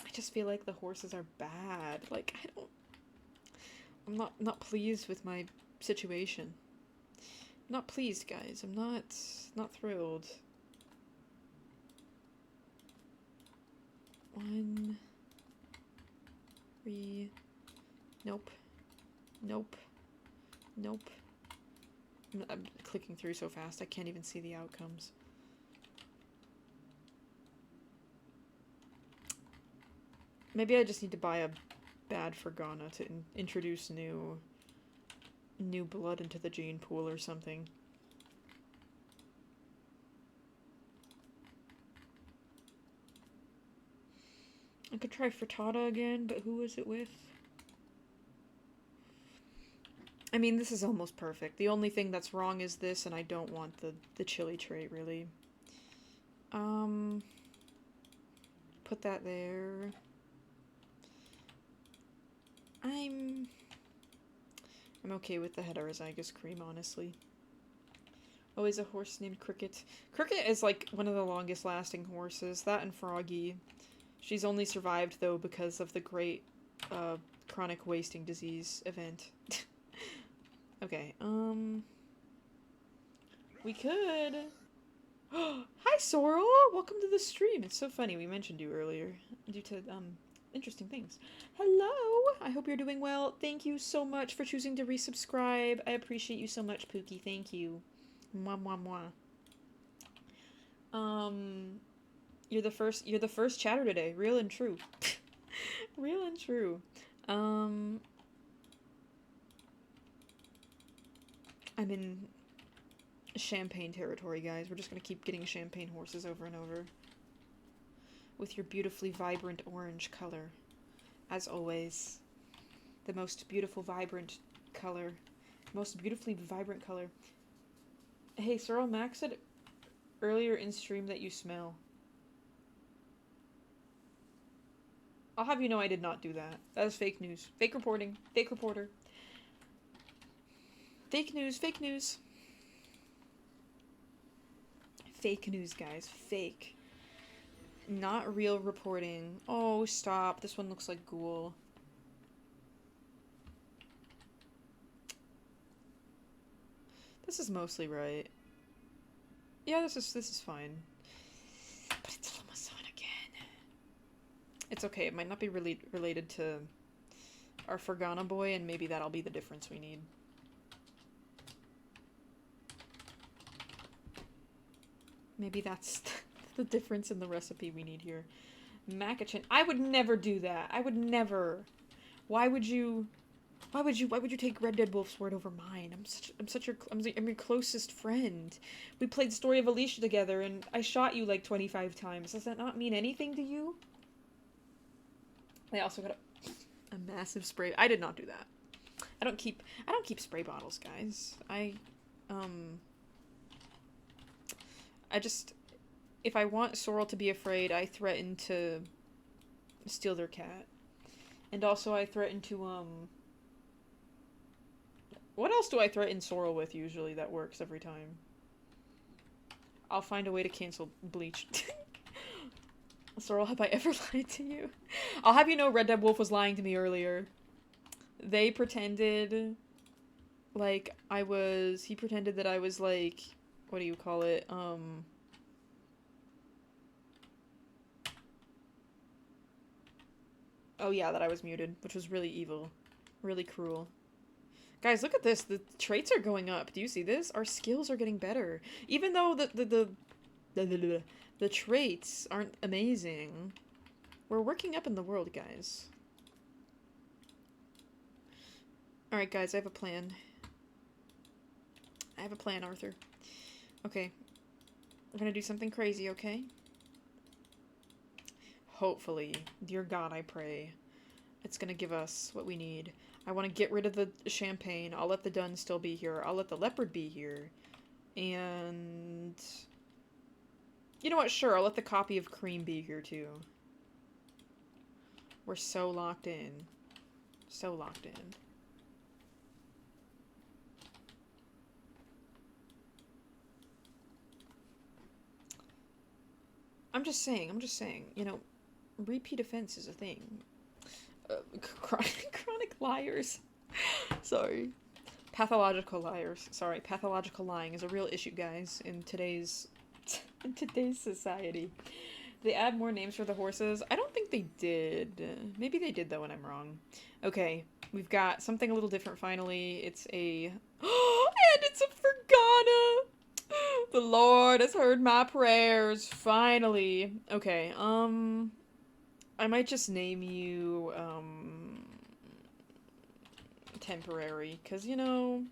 I just feel like the horses are bad. Like, I'm not pleased with my situation. I'm not pleased, guys. I'm not thrilled. 1, 3, nope, nope, nope. I'm clicking through so fast I can't even see the outcomes. Maybe I just need to buy a bad Fergana to introduce new blood into the gene pool or something. I could try Frittata again, but who is it with? I mean, this is almost perfect. The only thing that's wrong is this, and I don't want the chili trait, really. Put that there. I'm okay with the heterozygous cream, honestly. Always a horse named Cricket. Cricket is, like, one of the longest lasting horses. That and Froggy. She's only survived, though, because of the great, chronic wasting disease event. Okay, we could... Hi, Sorrel! Welcome to the stream! It's so funny, we mentioned you earlier, due to, interesting things. Hello! I hope you're doing well. Thank you so much for choosing to resubscribe. I appreciate you so much, Pookie. Thank you. Mwah, mwah, mwah. You're the first chatter today. Real and true. Real and true. I'm in Champagne territory, guys. We're just gonna keep getting Champagne horses over and over. With your beautifully vibrant orange color. As always. The most beautiful, vibrant color. Most beautifully vibrant color. Hey, Sorrel, Max said earlier in stream that you smell. I'll have you know I did not do that. That is fake news. Fake reporting. Fake reporter. Fake news. Fake news. Fake news, guys. Fake. Not real reporting. Oh, stop. This one looks like ghoul. This is mostly right. Yeah, this is fine. But it's Lamasan again. It's okay. It might not be really related to our Fergana boy, and maybe that'll be the difference we need. Maybe that's the difference in the recipe we need here. Macachin. I would never do that. I would never. Why would you take Red Dead Wolf's word over mine? I'm your closest friend. We played Story of Alicia together, and I shot you like 25 times. Does that not mean anything to you? I also got A massive spray. I did not do that. I don't keep spray bottles, guys. If I want Sorrel to be afraid, I threaten to steal their cat. And also I threaten to, what else do I threaten Sorrel with usually that works every time? I'll find a way to cancel Bleach. Sorrel, have I ever lied to you? I'll have you know Red Dead Wolf was lying to me earlier. They pretended like he pretended that I was like, what do you call it? Oh yeah, that I was muted, which was really evil. Really cruel. Guys, look at this. The traits are going up. Do you see this? Our skills are getting better. Even though the traits aren't amazing. We're working up in the world, guys. Alright, guys, I have a plan. I have a plan, Arthur. Okay. We're gonna do something crazy, okay? Hopefully, dear God, I pray, it's gonna give us what we need. I want to get rid of the champagne. I'll let the dun still be here. I'll let the leopard be here. And... you know what? Sure, I'll let the copy of cream be here, too. We're so locked in. So locked in. I'm just saying, you know, repeat offense is a thing. Chronic liars. Sorry. Pathological liars. Sorry, pathological lying is a real issue, guys, in today's society. They add more names for the horses? I don't think they did. Maybe they did, though, and I'm wrong. Okay, we've got something a little different finally. It's a... and it's a Fergana! The Lord has heard my prayers, finally. Okay, I might just name you, Temporary, because, you know,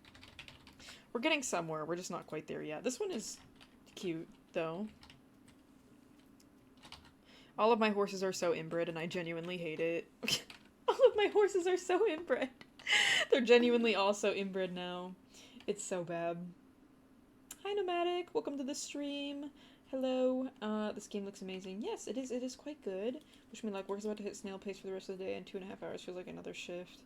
we're getting somewhere, we're just not quite there yet. This one is cute, though. All of my horses are so inbred, and I genuinely hate it. All of my horses are so inbred. They're genuinely all so inbred now. It's so bad. Hi, Nomadic. Welcome to the stream. Hello. This game looks amazing. Yes, it is. It is quite good. Wish me luck. Work's about to hit snail pace for the rest of the day, and 2.5 hours feels like another shift.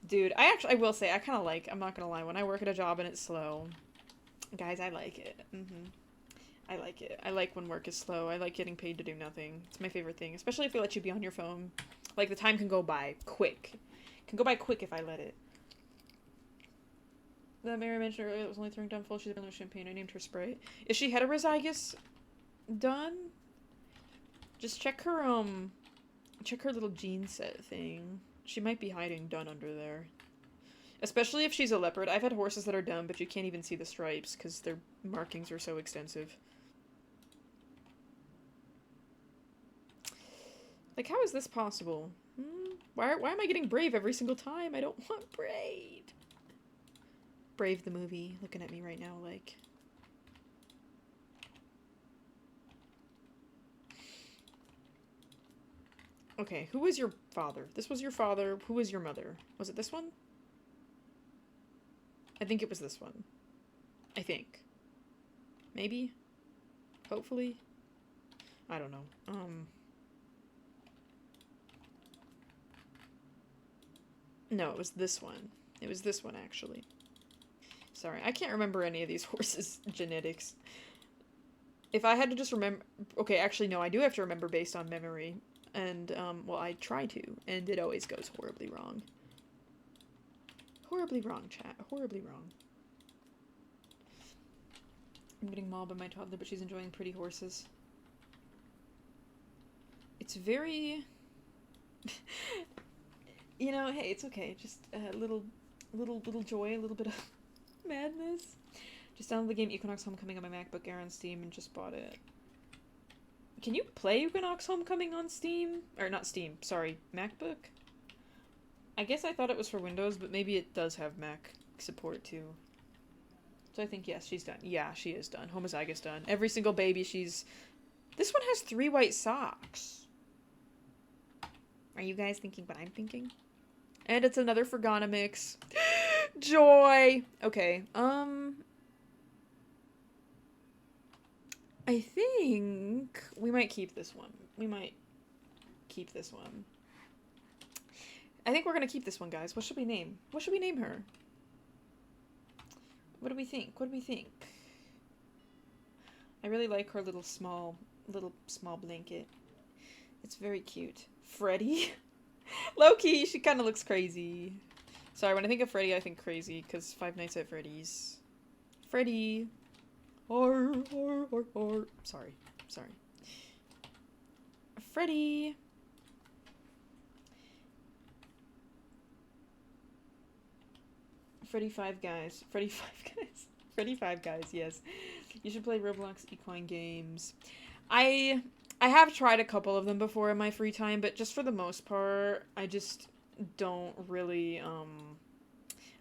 Dude, I will say, I kind of like, I'm not gonna lie, when I work at a job and it's slow, guys, I like it. I like it. I like when work is slow. I like getting paid to do nothing. It's my favorite thing, especially if they let you be on your phone. Like, the time can go by quick. It can go by quick if I let it. That Mary mentioned earlier that was only throwing down full. She's a champagne. I named her Sprite. Is she heterozygous? Done? Just check her little gene set thing. She might be hiding done under there. Especially if she's a leopard. I've had horses that are done, but you can't even see the stripes because their markings are so extensive. Like, how is this possible? Why am I getting Brave every single time? I don't want Brave. Brave the movie, looking at me right now, like... Okay, who was your father? This was your father. Who was your mother? Was it this one? I think it was this one. I think. Maybe? Hopefully? I don't know. No, it was this one. It was this one, actually. Sorry, I can't remember any of these horses' genetics. If I had to just remember... Okay, actually, no, I do have to remember based on memory. And, well, I try to, and it always goes horribly wrong. Horribly wrong, chat. Horribly wrong. I'm getting mauled by my toddler, but she's enjoying pretty horses. It's very... You know, hey, it's okay. Just a little joy, a little bit of madness. Just downloaded the game Equinox Homecoming on my MacBook Air on Steam and just bought it. Can you play Equinox Homecoming on Steam? Or not Steam, sorry, MacBook? I guess I thought it was for Windows, but maybe it does have Mac support too. So I think, yes, she's done. Yeah, she is done. Homozygous done. Every single baby she's... This one has 3 white socks. Are you guys thinking what I'm thinking? And it's another Fergana mix. Joy! Okay, I think we might keep this one. We might keep this one. I think we're gonna keep this one, guys. What should we name? What should we name her? What do we think? What do we think? I really like her little small blanket. It's very cute. Freddy? Low-key, she kind of looks crazy. Sorry, when I think of Freddy, I think crazy, because Five Nights at Freddy's. Freddy! Or. Sorry. Freddy! Freddy Five Guys. Freddy Five Guys, yes. You should play Roblox equine games. I have tried a couple of them before in my free time, but just for the most part, I just don't really, I'm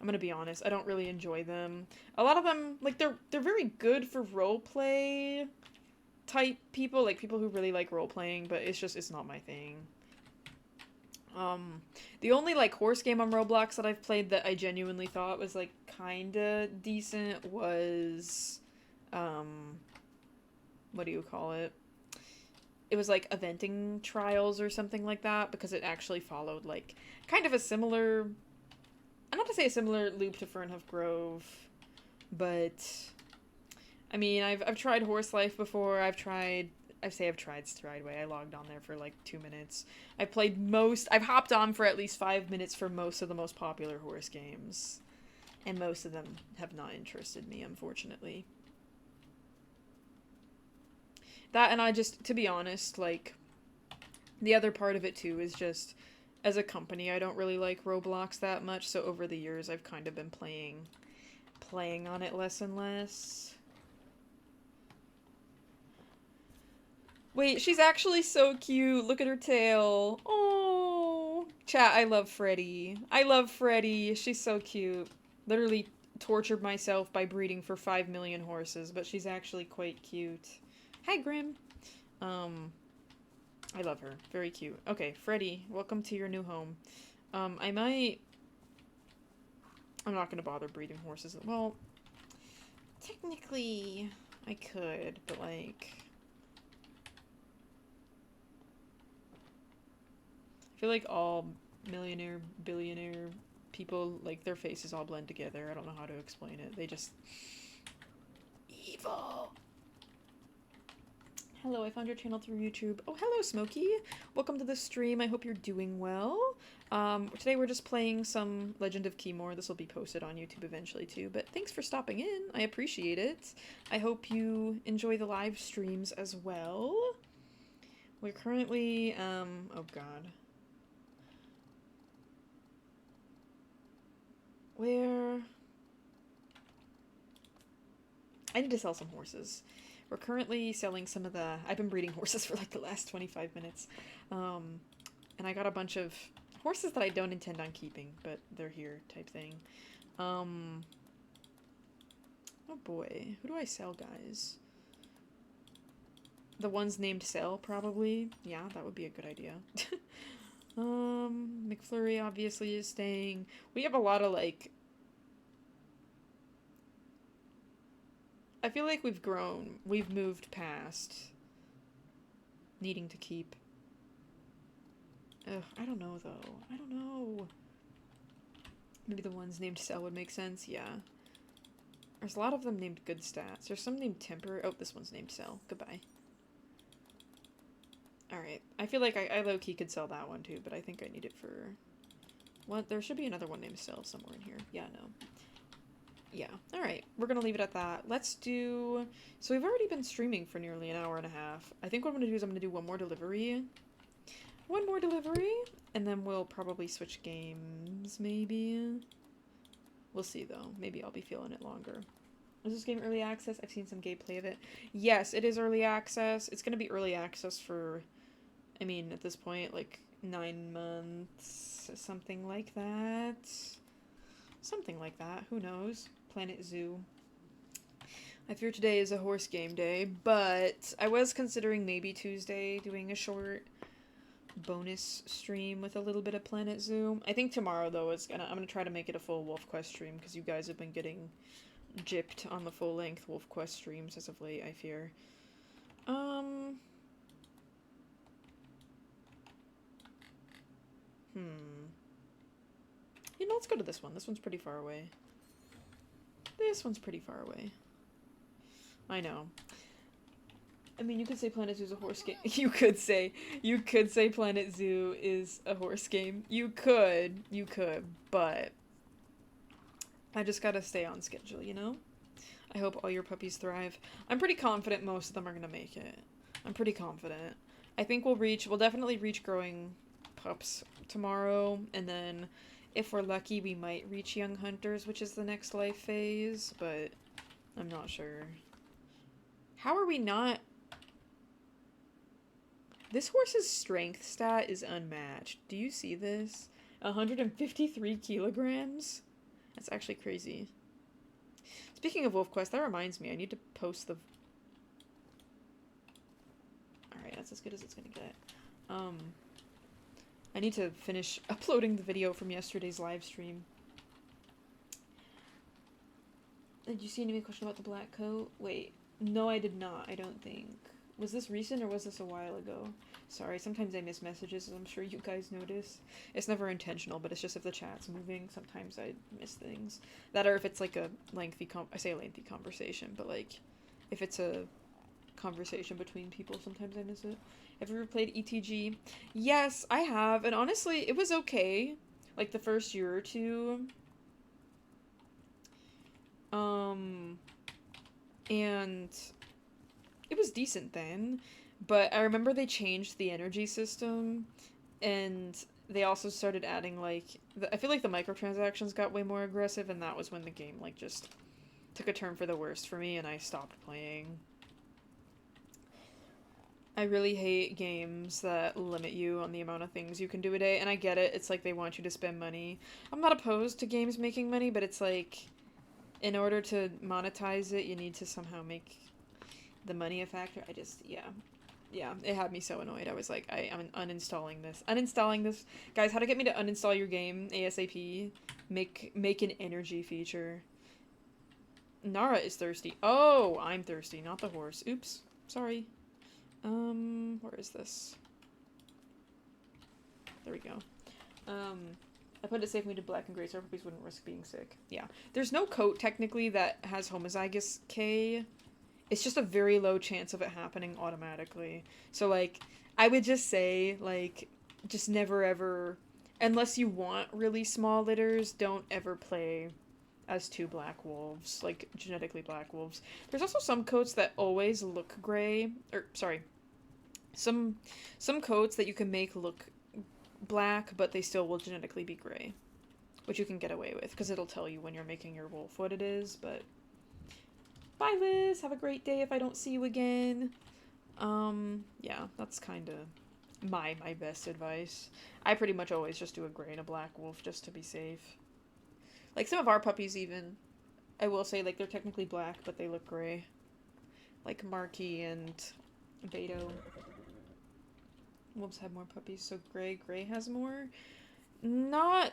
gonna be honest, I don't really enjoy them. A lot of them, like, they're very good for roleplay type people, like, people who really like role-playing, but it's not my thing. The only, like, horse game on Roblox that I've played that I genuinely thought was, like, kinda decent was, what do you call it? It was, like, eventing trials or something like that, because it actually followed, like, kind of a similar, I'm not to say a similar loop to Fernhoof Grove, but, I mean, I've tried Horse Life before, I've tried Strideway. I logged on there for like 2 minutes. I've hopped on for at least 5 minutes for most of the most popular horse games. And most of them have not interested me, unfortunately. That, and I just, to be honest, like, the other part of it too is just, as a company, I don't really like Roblox that much, so over the years I've kind of been playing on it less and less. Wait, she's actually so cute. Look at her tail. Oh, chat, I love Freddy. She's so cute. Literally tortured myself by breeding for 5 million horses, but she's actually quite cute. Hi, Grim. I love her. Very cute. Okay, Freddy, welcome to your new home. I'm not gonna bother breeding horses. Well, technically, I could, but like, I feel like all millionaire, billionaire people, like, their faces all blend together. I don't know how to explain it. They just... evil! Hello, I found your channel through YouTube. Oh, hello, Smokey! Welcome to the stream. I hope you're doing well. Today we're just playing some Legend of Khiimori. This will be posted on YouTube eventually, too. But thanks for stopping in. I appreciate it. I hope you enjoy the live streams as well. We're currently, oh god. Where... I need to sell some horses. We're currently selling some of the... I've been breeding horses for like the last 25 minutes. And I got a bunch of horses that I don't intend on keeping, but they're here type thing. Oh boy. Who do I sell, guys? The ones named sell, probably. Yeah, that would be a good idea. McFlurry obviously is staying. We have a lot of, like... I feel like we've grown. We've moved past needing to keep. Ugh, I don't know, though. I don't know. Maybe the ones named Cell would make sense. Yeah. There's a lot of them named Good Stats. There's some named Temper. Oh, this one's named Cell. Goodbye. Alright. I feel like I low-key could sell that one, too, but I think I need it for... What? There should be another one named Cell somewhere in here. Yeah, no. Yeah. Alright. We're gonna leave it at that. Let's do... So we've already been streaming for nearly an hour and a half. I think what I'm gonna do is I'm gonna do one more delivery. One more delivery, and then we'll probably switch games, maybe. We'll see, though. Maybe I'll be feeling it longer. Is this game early access? I've seen some gameplay of it. Yes, it is early access. It's gonna be early access for, I mean, at this point, like, 9 months, something like that. Something like that. Who knows? Planet Zoo. I fear today is a horse game day, but I was considering maybe Tuesday doing a short bonus stream with a little bit of Planet Zoo. I think tomorrow though I'm gonna try to make it a full Wolf Quest stream because you guys have been getting gypped on the full length Wolf Quest streams as of late, I fear. You know, let's go to this one. This one's pretty far away. This one's pretty far away. I know. I mean, you could say Planet Zoo is a horse game. You could say Planet Zoo is a horse game. You could, but I just gotta stay on schedule, you know? I hope all your puppies thrive. I'm pretty confident most of them are gonna make it. I'm pretty confident. I think we'll definitely reach growing pups tomorrow, and then if we're lucky, we might reach young hunters, which is the next life phase, but I'm not sure. How are we not? This horse's strength stat is unmatched. Do you see this? 153 kilograms? That's actually crazy. Speaking of Wolf Quest, that reminds me, I need to post the... Alright, that's as good as it's gonna get. I need to finish uploading the video from yesterday's live stream. Did you see any question about the black coat? Wait, no I did not, I don't think. Was this recent or was this a while ago? Sorry, sometimes I miss messages, as I'm sure you guys notice. It's never intentional, but it's just if the chat's moving, sometimes I miss things. That or if it's like a lengthy I say a lengthy conversation, but like, if it's a conversation between people, sometimes I miss it. Have you ever played ETG? Yes, I have, and honestly, it was okay. Like, the first year or two. And it was decent then, but I remember they changed the energy system, and they also started adding, like, I feel like the microtransactions got way more aggressive, and that was when the game, like, just took a turn for the worst for me, and I stopped playing. I really hate games that limit you on the amount of things you can do a day, and I get it, it's like they want you to spend money. I'm not opposed to games making money, but it's like, in order to monetize it, you need to somehow make the money a factor. Yeah, it had me so annoyed. I was like, I'm uninstalling this. Guys, how to get me to uninstall your game ASAP? Make an energy feature. Nara is thirsty. Oh, I'm thirsty, not the horse. Oops, sorry. Where is this? There we go. I put it safe when we did black and gray so our puppies wouldn't risk being sick. Yeah. There's no coat, technically, that has homozygous K. It's just a very low chance of it happening automatically. So, like, I would just say, like, just never ever, unless you want really small litters, don't ever play as two black wolves, like, genetically black wolves. There's also some coats that always look gray, or, sorry, some coats that you can make look black, but they still will genetically be gray, which you can get away with, because it'll tell you when you're making your wolf what it is, but... Bye, Liz! Have a great day if I don't see you again. Yeah, that's kind of my best advice. I pretty much always just do a gray and a black wolf just to be safe. Like, some of our puppies even, I will say, like, they're technically black, but they look gray. Like Marky and Beto. Wolves have more puppies, so gray has more? Not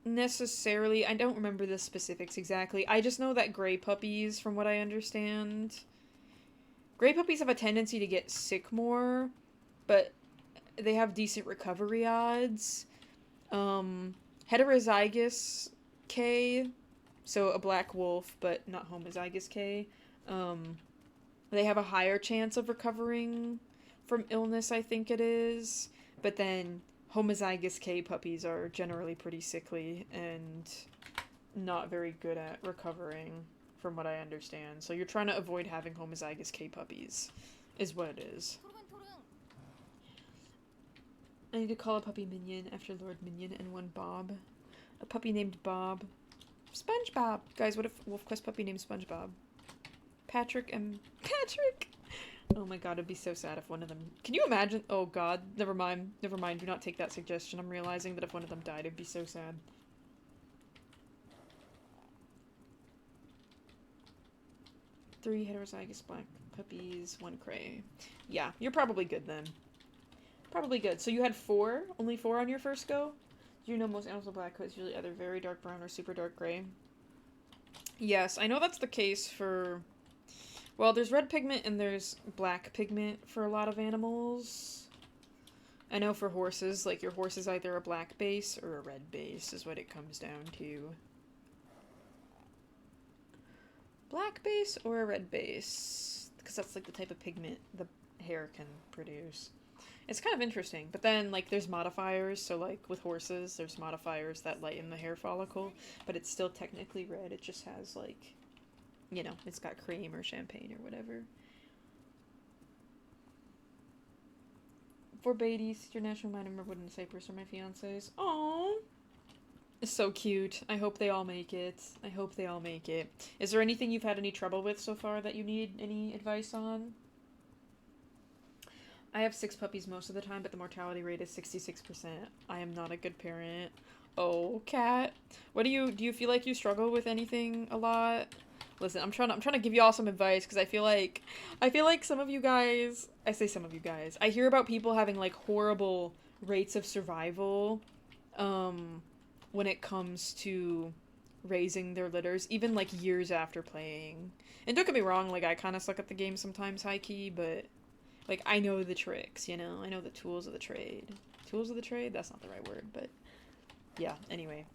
necessarily. I don't remember the specifics exactly. I just know that gray puppies, from what I understand, gray puppies have a tendency to get sick more, but they have decent recovery odds. Heterozygous K, so a black wolf, but not homozygous K, they have a higher chance of recovering from illness, I think it is, but then homozygous K puppies are generally pretty sickly and not very good at recovering, from what I understand. So you're trying to avoid having homozygous K puppies, is what it is. I need to call a puppy Minion after Lord Minion and one Bob. A puppy named Bob. SpongeBob! Guys, what if Wolf Quest puppy named SpongeBob? Patrick and... Patrick! Oh my god, it'd be so sad if one of them... Can you imagine? Oh god, never mind. Never mind, do not take that suggestion. I'm realizing that if one of them died, it'd be so sad. Three heterozygous black puppies, one cray. Yeah, you're probably good then. Probably good. So you had only 4 on your first go? Do you know most animals with black coats usually either very dark brown or super dark gray? Yes, I know that's the case for... Well, there's red pigment and there's black pigment for a lot of animals. I know for horses, like your horse is either a black base or a red base is what it comes down to. Black base or a red base? Because that's like the type of pigment the hair can produce. It's kind of interesting, but then like there's modifiers, so like with horses there's modifiers that lighten the hair follicle, but it's still technically red. It just has like, you know, it's got cream or champagne or whatever. For Beatties, your national minor wooden Cypress are my fiancés. Aww. It's so cute. I hope they all make it. I hope they all make it. Is there anything you've had any trouble with so far that you need any advice on? I have 6 puppies most of the time, but the mortality rate is 66%. I am not a good parent. Oh, cat. What do you feel like you struggle with anything a lot? Listen, I'm trying to give you all some advice because I feel like some of you guys, I say some of you guys, I hear about people having like horrible rates of survival when it comes to raising their litters, even like years after playing. And don't get me wrong, like I kind of suck at the game sometimes, high key, but like I know the tricks, you know? I know the tools of the trade. Tools of the trade? That's not the right word, but yeah, anyway.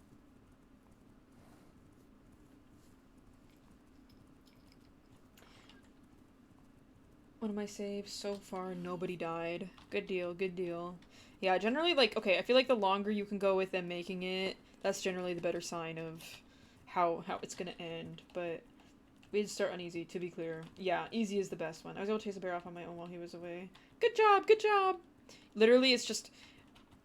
One of my saves so far, nobody died. Good deal, good deal. Yeah, generally, like, okay, I feel like the longer you can go with them making it, that's generally the better sign of how it's gonna end, but we did start on easy, to be clear. Yeah, easy is the best one. I was able to chase a bear off on my own while he was away. Good job, good job! Literally, it's just,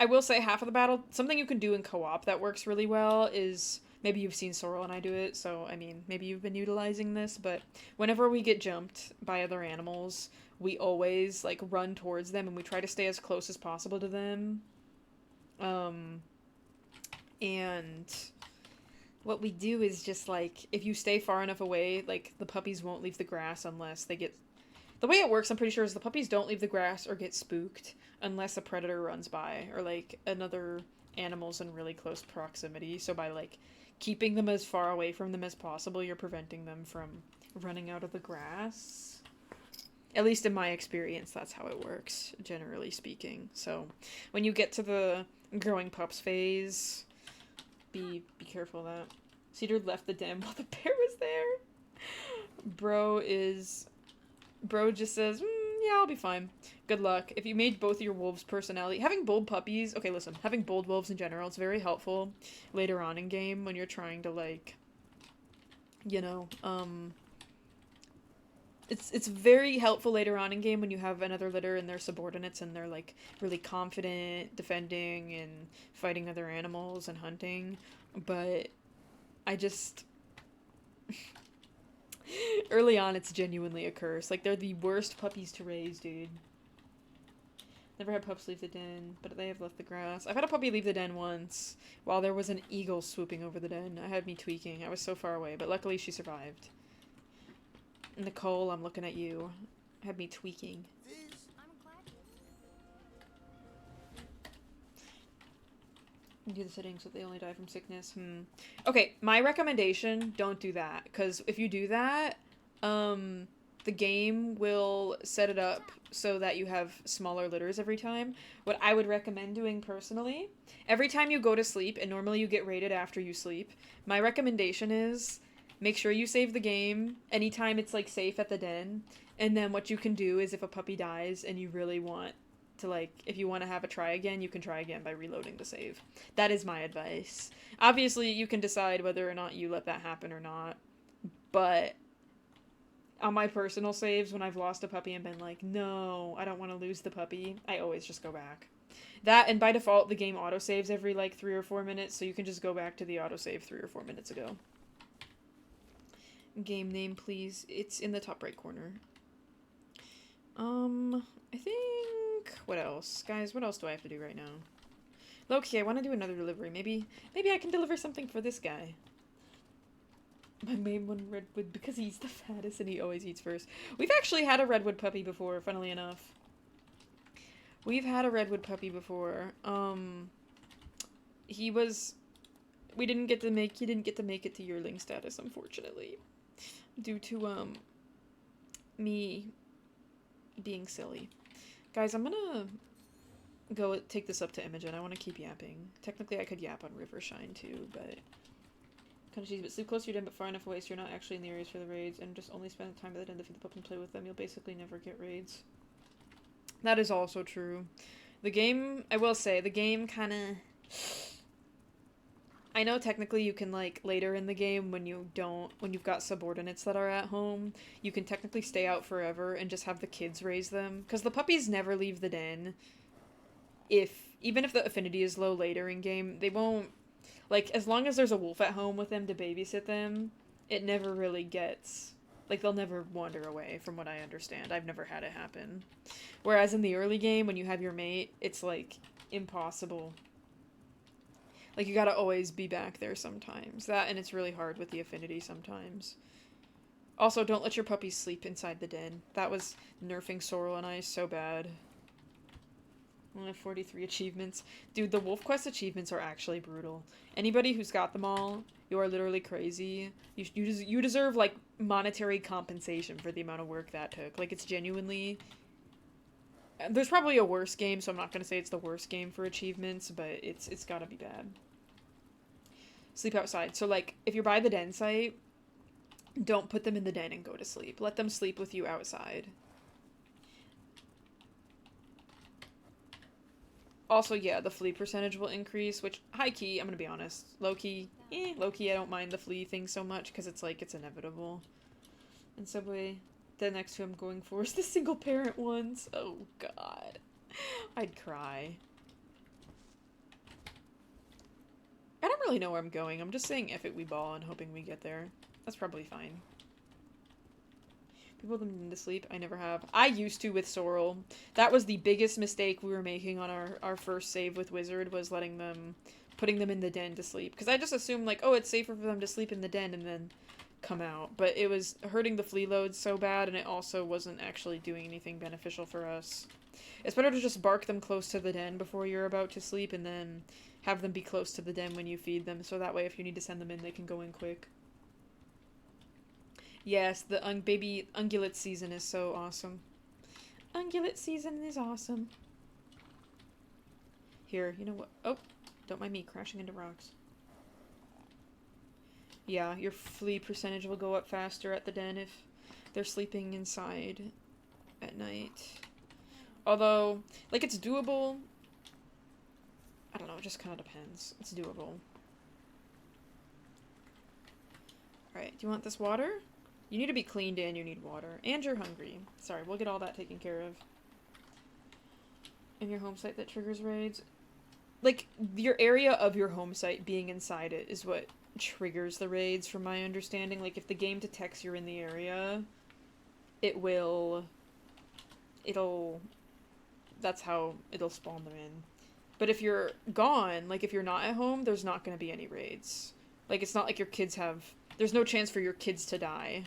I will say half of the battle, something you can do in co-op that works really well is, maybe you've seen Sorrel and I do it, so, I mean, maybe you've been utilizing this, but whenever we get jumped by other animals, we always, like, run towards them, and we try to stay as close as possible to them. And what we do is just, like, if you stay far enough away, like, the puppies won't leave the grass unless they get... The way it works, I'm pretty sure, is the puppies don't leave the grass or get spooked unless a predator runs by, or, like, another animal's in really close proximity. So by, like, keeping them as far away from them as possible, you're preventing them from running out of the grass. At least in my experience, that's how it works, generally speaking. So when you get to the growing pups phase, be careful of that. Cedar left the den while the bear was there. Bro just says, yeah, I'll be fine. Good luck. If you made both of your wolves' personality... Having bold puppies... Okay, listen. Having bold wolves in general, it's very helpful later on in game when you're trying to, like... You know, It's very helpful later on in game when you have another litter and they're subordinates and they're, like, really confident, defending and fighting other animals and hunting. But I just... Early on, it's genuinely a curse. Like, they're the worst puppies to raise, dude. Never had pups leave the den, but they have left the grass. I've had a puppy leave the den once, while there was an eagle swooping over the den. It had me tweaking. I was so far away, but luckily she survived. Nicole, I'm looking at you. Had me tweaking. Do the settings so they only die from sickness. Okay, my recommendation, don't do that. Because if you do that, the game will set it up so that you have smaller litters every time. What I would recommend doing personally, every time you go to sleep, and normally you get rated after you sleep, my recommendation is make sure you save the game anytime it's, like, safe at the den. And then what you can do is if a puppy dies and you really want to, like, if you want to have a try again, you can try again by reloading the save. That is my advice. Obviously, you can decide whether or not you let that happen or not. But on my personal saves, when I've lost a puppy and been like, no, I don't want to lose the puppy, I always just go back. That, and by default, the game autosaves every, like, 3 or 4 minutes, so you can just go back to the autosave 3 or 4 minutes ago. Game name, please. It's in the top right corner. I think... What else? Guys, what else do I have to do right now? Loki, I want to do another delivery. Maybe I can deliver something for this guy. My main one, Redwood, because he's the fattest and he always eats first. We've actually had a Redwood puppy before, funnily enough. We've had a redwood puppy before. We didn't get to make it to yearling status, unfortunately. Due to, me being silly. Guys, I'm gonna go take this up to Imogen. I want to keep yapping. Technically, I could yap on Rivershine too, but kind of cheesy. But sleep close to your den, but far enough away so you're not actually in the areas for the raids, and just only spend time at the den to feed the pup and play with them. You'll basically never get raids. That is also true. The game, I will say, the game kind of... I know technically you can, like, later in the game when you've got subordinates that are at home, you can technically stay out forever and just have the kids raise them. Because the puppies never leave the den. Even if the affinity is low later in game, they won't, like, as long as there's a wolf at home with them to babysit them, it never really gets, like, they'll never wander away, from what I understand. I've never had it happen. Whereas in the early game, when you have your mate, it's, like, impossible. Like, you gotta always be back there sometimes. That, and it's really hard with the affinity sometimes. Also, don't let your puppies sleep inside the den. That was nerfing Sorrel and I so bad. Only have 43 achievements. Dude, the Wolf Quest achievements are actually brutal. Anybody who's got them all, you are literally crazy. You deserve, like, monetary compensation for the amount of work that took. Like, it's genuinely... There's probably a worse game, so I'm not gonna say it's the worst game for achievements, but it's gotta be bad. Sleep outside. So, like, if you're by the den site, don't put them in the den and go to sleep. Let them sleep with you outside. Also, yeah, the flea percentage will increase, which, high-key, I'm gonna be honest, low-key, low-key, I don't mind the flea thing so much, because it's, like, it's inevitable. And Subway, the next two I'm going for is the single-parent ones. Oh, God. I'd cry. I don't really know where I'm going. I'm just saying F it, we ball, and hoping we get there. That's probably fine. People put them to sleep. I never have. I used to with Sorrel. That was the biggest mistake we were making on our first save with Wizard, was putting them in the den to sleep. Because I just assumed, like, oh, it's safer for them to sleep in the den and then come out. But it was hurting the flea loads so bad, and it also wasn't actually doing anything beneficial for us. It's better to just bark them close to the den before you're about to sleep, and then have them be close to the den when you feed them, so that way if you need to send them in, they can go in quick. Yes, the baby ungulate season is so awesome. Ungulate season is awesome. Here, you know what? Oh, don't mind me crashing into rocks. Yeah, your flea percentage will go up faster at the den if they're sleeping inside at night. Although, like, it's doable. I don't know, it just kind of depends. It's doable. Alright, do you want this water? You need to be cleaned and you need water. And you're hungry. Sorry, we'll get all that taken care of. And your home site that triggers raids. Like, your area of your home site being inside it is what triggers the raids, from my understanding. Like, if the game detects you're in the area, that's how it'll spawn them in. But if you're gone, like, if you're not at home, there's not going to be any raids. Like, it's not like your kids there's no chance for your kids to die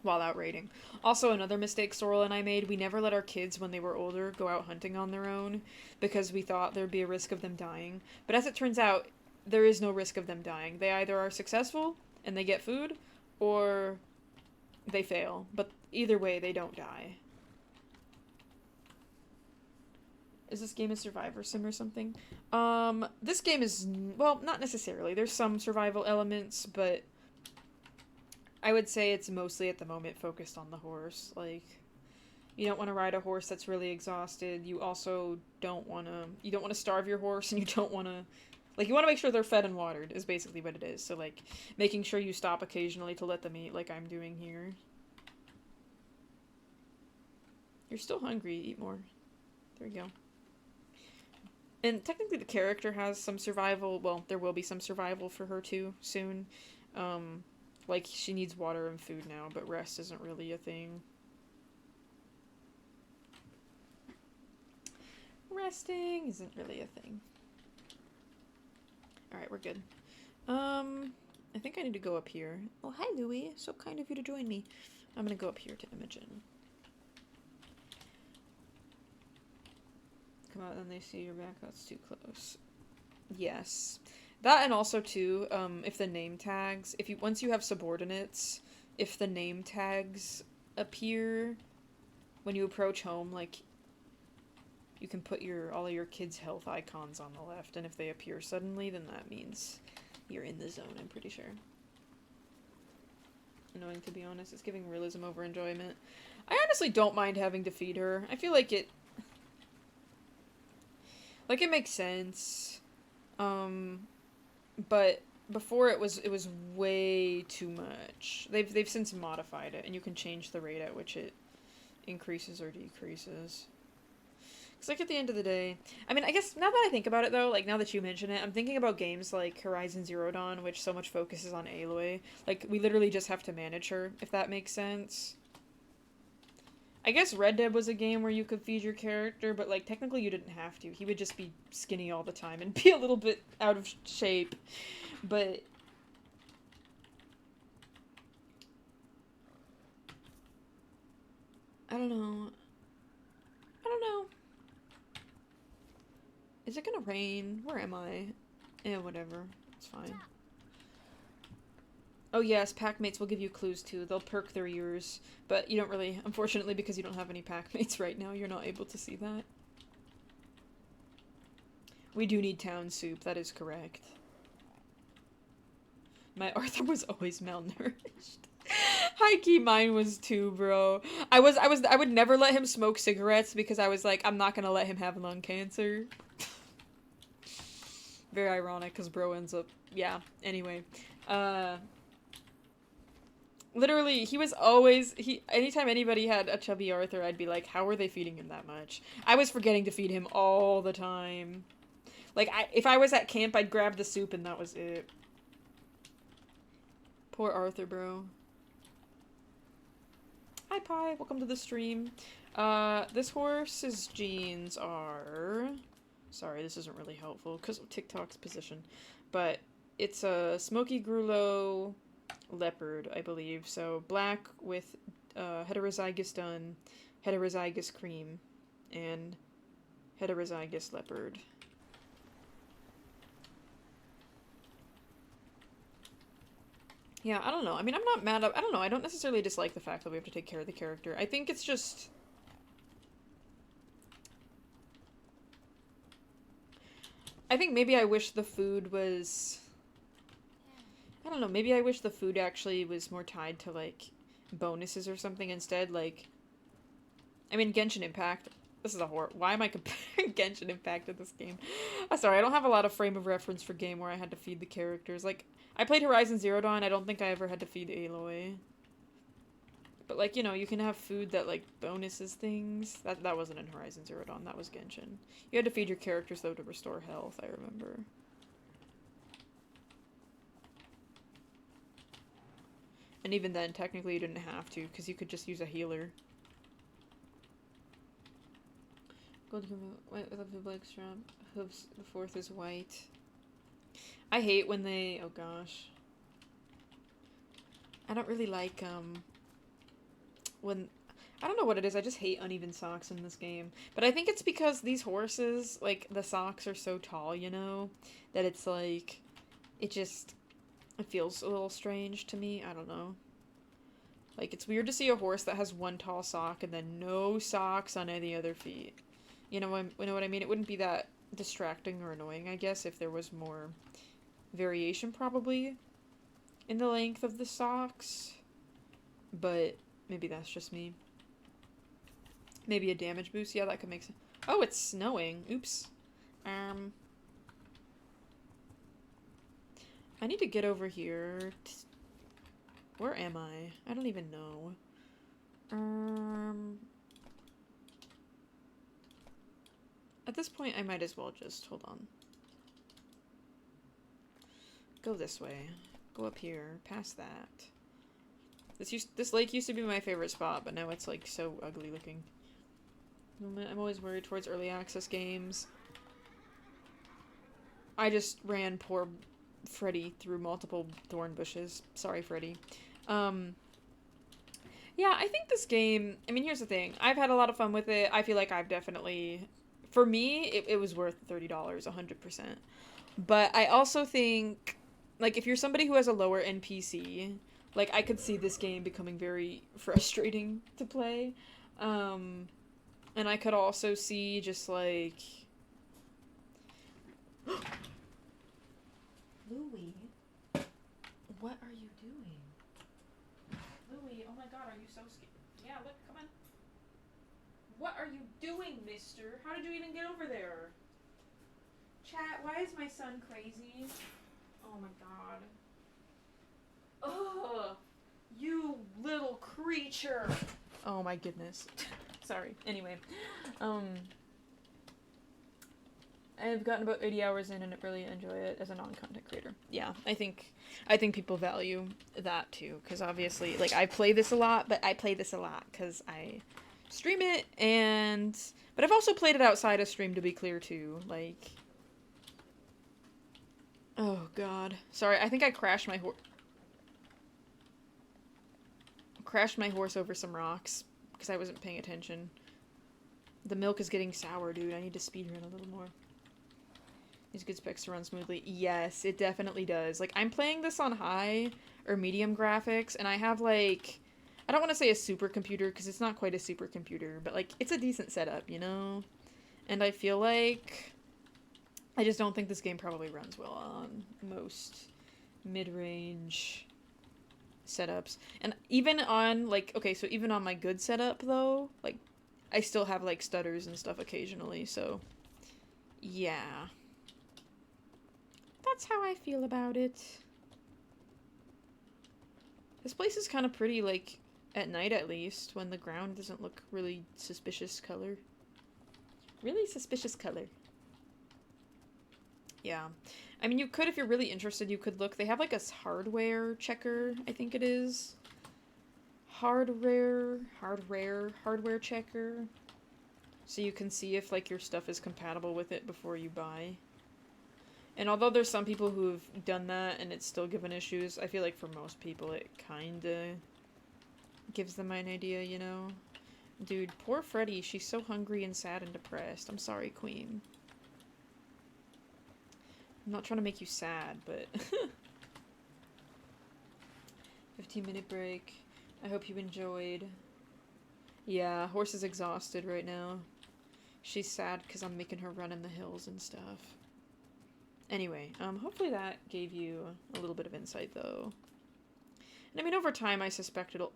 while out raiding. Also, another mistake Sorrel and I made, we never let our kids, when they were older, go out hunting on their own, because we thought there'd be a risk of them dying. But as it turns out, there is no risk of them dying. They either are successful, and they get food, or they fail. But either way, they don't die. Is this game a survivor sim or something? This game is, well, not necessarily. There's some survival elements, but I would say it's mostly at the moment focused on the horse. Like, you don't want to ride a horse that's really exhausted. You also don't want to starve your horse, and you don't want to, like, you want to make sure they're fed and watered is basically what it is. So, like, making sure you stop occasionally to let them eat, like I'm doing here. You're still hungry. Eat more. There you go. And technically the character has some survival, well, there will be some survival for her too, soon. Like, she needs water and food now, but rest isn't really a thing. Resting isn't really a thing. Alright, we're good. I think I need to go up here. Oh, hi Louie, so kind of you to join me. I'm gonna go up here to Imogen. come out and they see your back, that's too close. Yes. That, and also too, if the name tags, once you have subordinates, if the name tags appear when you approach home, like, you can put all of your kids' health icons on the left, and if they appear suddenly, then that means you're in the zone, I'm pretty sure. Annoying, to be honest. It's giving realism over enjoyment. I honestly don't mind having to feed her. I feel like it makes sense. But before it was way too much. They've since modified it, and you can change the rate at which it increases or decreases. Because, like, at the end of the day, I mean, I guess, now that I think about it, though, like, now that you mention it, I'm thinking about games like Horizon Zero Dawn, which so much focuses on Aloy. Like, we literally just have to manage her, if that makes sense. I guess Red Dead was a game where you could feed your character, but, like, technically you didn't have to. He would just be skinny all the time and be a little bit out of shape. But I don't know. Is it gonna rain? Where am I? Eh, whatever. It's fine. Oh yes, packmates will give you clues too. They'll perk their ears. But you don't really, unfortunately, because you don't have any packmates right now, you're not able to see that. We do need town soup, that is correct. My Arthur was always malnourished. High-key mine was too, bro. I would never let him smoke cigarettes because I was like, I'm not gonna let him have lung cancer. Very ironic, because bro ends up, yeah, anyway. Literally, he was always, anytime anybody had a chubby Arthur, I'd be like, how are they feeding him that much? I was forgetting to feed him all the time. Like, if I was at camp, I'd grab the soup and that was it. Poor Arthur, bro. Hi, Pi. Welcome to the stream. This horse's genes are... Sorry, this isn't really helpful because of TikTok's position. But it's a Smoky Grullo leopard, I believe. So black with heterozygous dun, heterozygous cream, and heterozygous leopard. Yeah, I don't know. I mean, I'm not mad at... I don't know. I don't necessarily dislike the fact that we have to take care of the character. I think it's just... I think maybe I wish the food was... I don't know, maybe I wish the food actually was more tied to, like, bonuses or something instead, like... I mean, Genshin Impact... This is a horror. Why am I comparing Genshin Impact to this game? I'm sorry, I don't have a lot of frame of reference for game where I had to feed the characters. Like, I played Horizon Zero Dawn, I don't think I ever had to feed Aloy. But, like, you know, you can have food that, like, bonuses things. That wasn't in Horizon Zero Dawn, that was Genshin. You had to feed your characters, though, to restore health, I remember. And even then, technically, you didn't have to, because you could just use a healer. Gold white with a black strap. Hooves, the fourth is white. I hate when they... Oh, gosh. I don't really like, when... I don't know what it is, I just hate uneven socks in this game. But I think it's because these horses, like, the socks are so tall, you know? That it's like... It just... It feels a little strange to me, I don't know. Like, it's weird to see a horse that has one tall sock and then no socks on any other feet. You know what I mean? It wouldn't be that distracting or annoying, I guess, if there was more variation, probably, in the length of the socks. But maybe that's just me. Maybe a damage boost? Yeah, that could make sense. Oh, it's snowing. Oops. I need to get over here. Where am I? I don't even know. At this point, I might as well just... Hold on. Go this way. Go up here. Past that. This lake used to be my favorite spot, but now it's, like, so ugly looking. I'm always worried towards early access games. I just ran poor Freddy through multiple thorn bushes. Sorry, Freddy. Yeah, I think this game... I mean, here's the thing. I've had a lot of fun with it. I feel like I've definitely for me, it was worth $30, 100%. But I also think, like, if you're somebody who has a lower NPC, like, I could see this game becoming very frustrating to play. And I could also see just, like... Louie? What are you doing? Louie, oh my god, are you so scared? Yeah, look, come on. What are you doing, mister? How did you even get over there? Chat, why is my son crazy? Oh my god. Ugh! You little creature! Oh my goodness. Sorry. Anyway. I've gotten about 80 hours in and really enjoy it as a non-content creator. Yeah, I think people value that too, because obviously, like, I play this a lot, but I play this a lot because I stream it, but I've also played it outside of stream, to be clear too, like... Oh god. Sorry, I think I crashed my horse over some rocks, because I wasn't paying attention. The milk is getting sour, dude. I need to speedrun a little more. These good specs to run smoothly. Yes, it definitely does. Like, I'm playing this on high or medium graphics, and I have, like... I don't want to say a supercomputer, because it's not quite a supercomputer, but, like, it's a decent setup, you know? And I feel like... I just don't think this game probably runs well on most mid-range setups. And even on, like... Okay, so even on my good setup, though, like, I still have, like, stutters and stuff occasionally, so... Yeah. That's how I feel about it. This place is kind of pretty, like, at night at least, when the ground doesn't look really suspicious color. Really suspicious color. Yeah. I mean, you could, if you're really interested, you could look. They have, like, a hardware checker, I think it is. Hardware checker. So you can see if, like, your stuff is compatible with it before you buy. And although there's some people who've done that and it's still given issues, I feel like for most people it kinda gives them an idea, you know? Dude, poor Freddy, she's so hungry and sad and depressed. I'm sorry, Queen. I'm not trying to make you sad, but... 15-minute break. I hope you enjoyed. Yeah, horse is exhausted right now. She's sad because I'm making her run in the hills and stuff. Anyway, hopefully that gave you a little bit of insight, though. And I mean, over time, I suspect it'll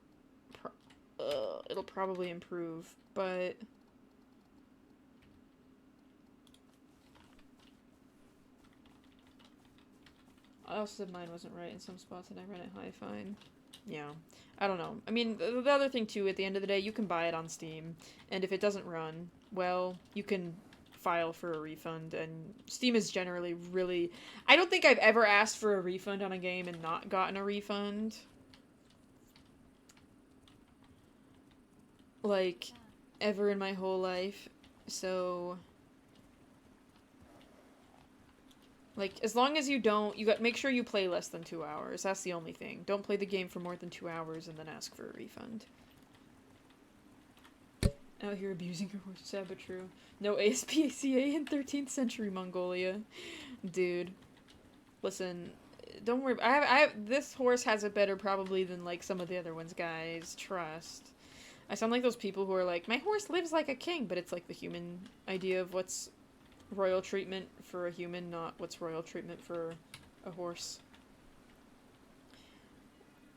probably improve, but... I also said mine wasn't right in some spots and I ran it high, fine. Yeah. I don't know. I mean, the other thing, too, at the end of the day, you can buy it on Steam, and if it doesn't run, well, you can file for a refund, and Steam is generally really... I don't think I've ever asked for a refund on a game and not gotten a refund. Like, ever in my whole life. So... Like, as long as you don't... make sure you play less than 2 hours. That's the only thing. Don't play the game for more than 2 hours and then ask for a refund. Out here abusing her horse, sad but true. No ASPCA in 13th century Mongolia. Dude. Listen, don't worry. This horse has it better probably than, like, some of the other ones, guys. Trust. I sound like those people who are like, my horse lives like a king, but it's like the human idea of what's royal treatment for a human, not what's royal treatment for a horse.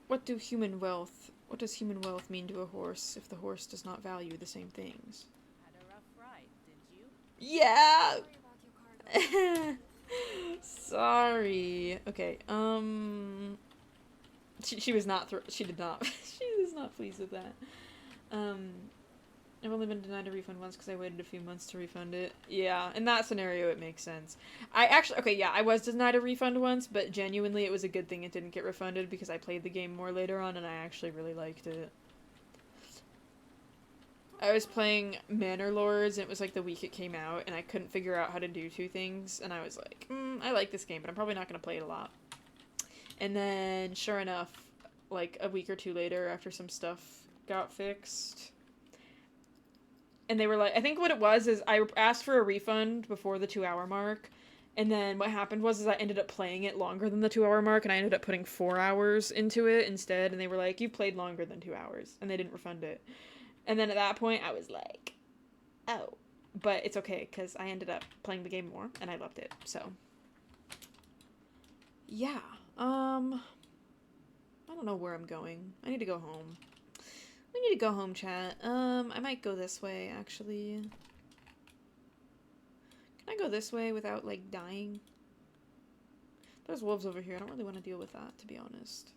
What does human wealth mean to a horse if the horse does not value the same things? Had a rough ride, didn't you? Yeah! Sorry. Okay, she was not, she was not pleased with that. I've only been denied a refund once because I waited a few months to refund it. Yeah, in that scenario, it makes sense. I was denied a refund once, but genuinely it was a good thing it didn't get refunded because I played the game more later on and I actually really liked it. I was playing Manor Lords and it was like the week it came out and I couldn't figure out how to do two things and I was like, I like this game, but I'm probably not going to play it a lot. And then, sure enough, like a week or two later after some stuff got fixed... and they were like, I think what it was is I asked for a refund before the 2-hour mark, and then what happened was is I ended up playing it longer than the 2-hour mark, and I ended up putting 4 hours into it instead, and they were like, you played longer than 2 hours, and they didn't refund it. And then at that point, I was like, oh. But it's okay, because I ended up playing the game more, and I loved it, so. Yeah, I don't know where I'm going. I need to go home. We need to go home, chat. I might go this way, actually. Can I go this way without, like, dying? There's wolves over here. I don't really want to deal with that, to be honest.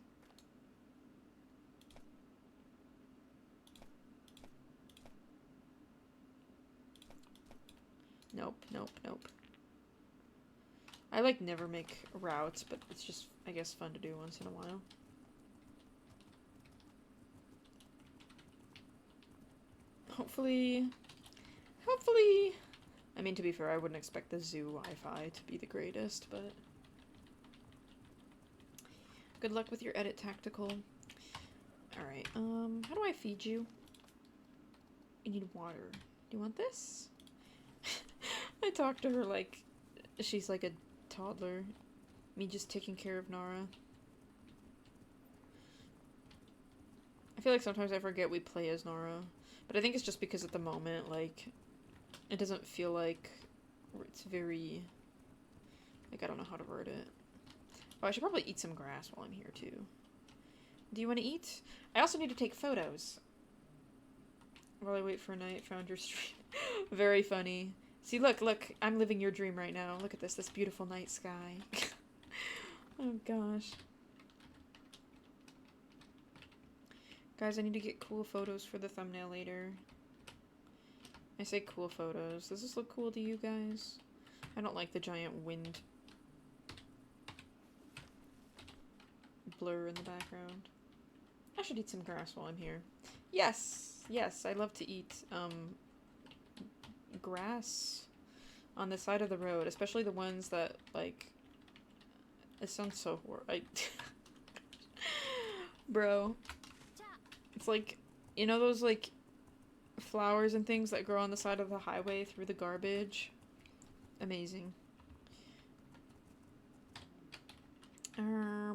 Nope, nope, nope. I, like, never make routes, but it's just, I guess, fun to do once in a while. Hopefully, I mean, to be fair, I wouldn't expect the zoo Wi-Fi to be the greatest, but good luck with your edit, Tactical. Alright, how do I feed you? You need water. Do you want this? I talk to her like she's like a toddler. Me just taking care of Nara. I feel like sometimes I forget we play as Nara. But I think it's just because at the moment, like, it doesn't feel like it's very, like, I don't know how to word it. Oh, I should probably eat some grass while I'm here, too. Do you want to eat? I also need to take photos. While I wait for night, found your stream. Very funny. See, look, I'm living your dream right now. Look at this beautiful night sky. Oh, gosh. Guys, I need to get cool photos for the thumbnail later. I say cool photos. Does this look cool to you guys? I don't like the giant wind blur in the background. I should eat some grass while I'm here. Yes, yes, I love to eat, grass on the side of the road, especially the ones that, like, it sounds so horrible. Bro. It's like, you know those, like, flowers and things that grow on the side of the highway through the garbage? Amazing. I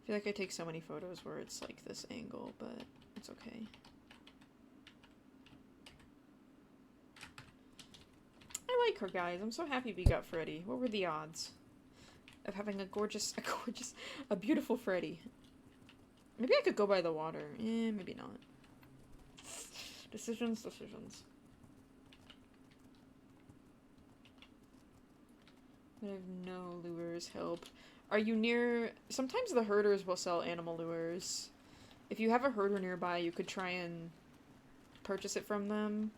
feel like I take so many photos where it's, like, this angle, but it's okay. I like her, guys. I'm so happy we got Freddy. What were the odds of having a beautiful Freddy? Maybe I could go by the water. Maybe not. Decisions. I have no lures. Help. Are you near... Sometimes the herders will sell animal lures. If you have a herder nearby, you could try and purchase it from them.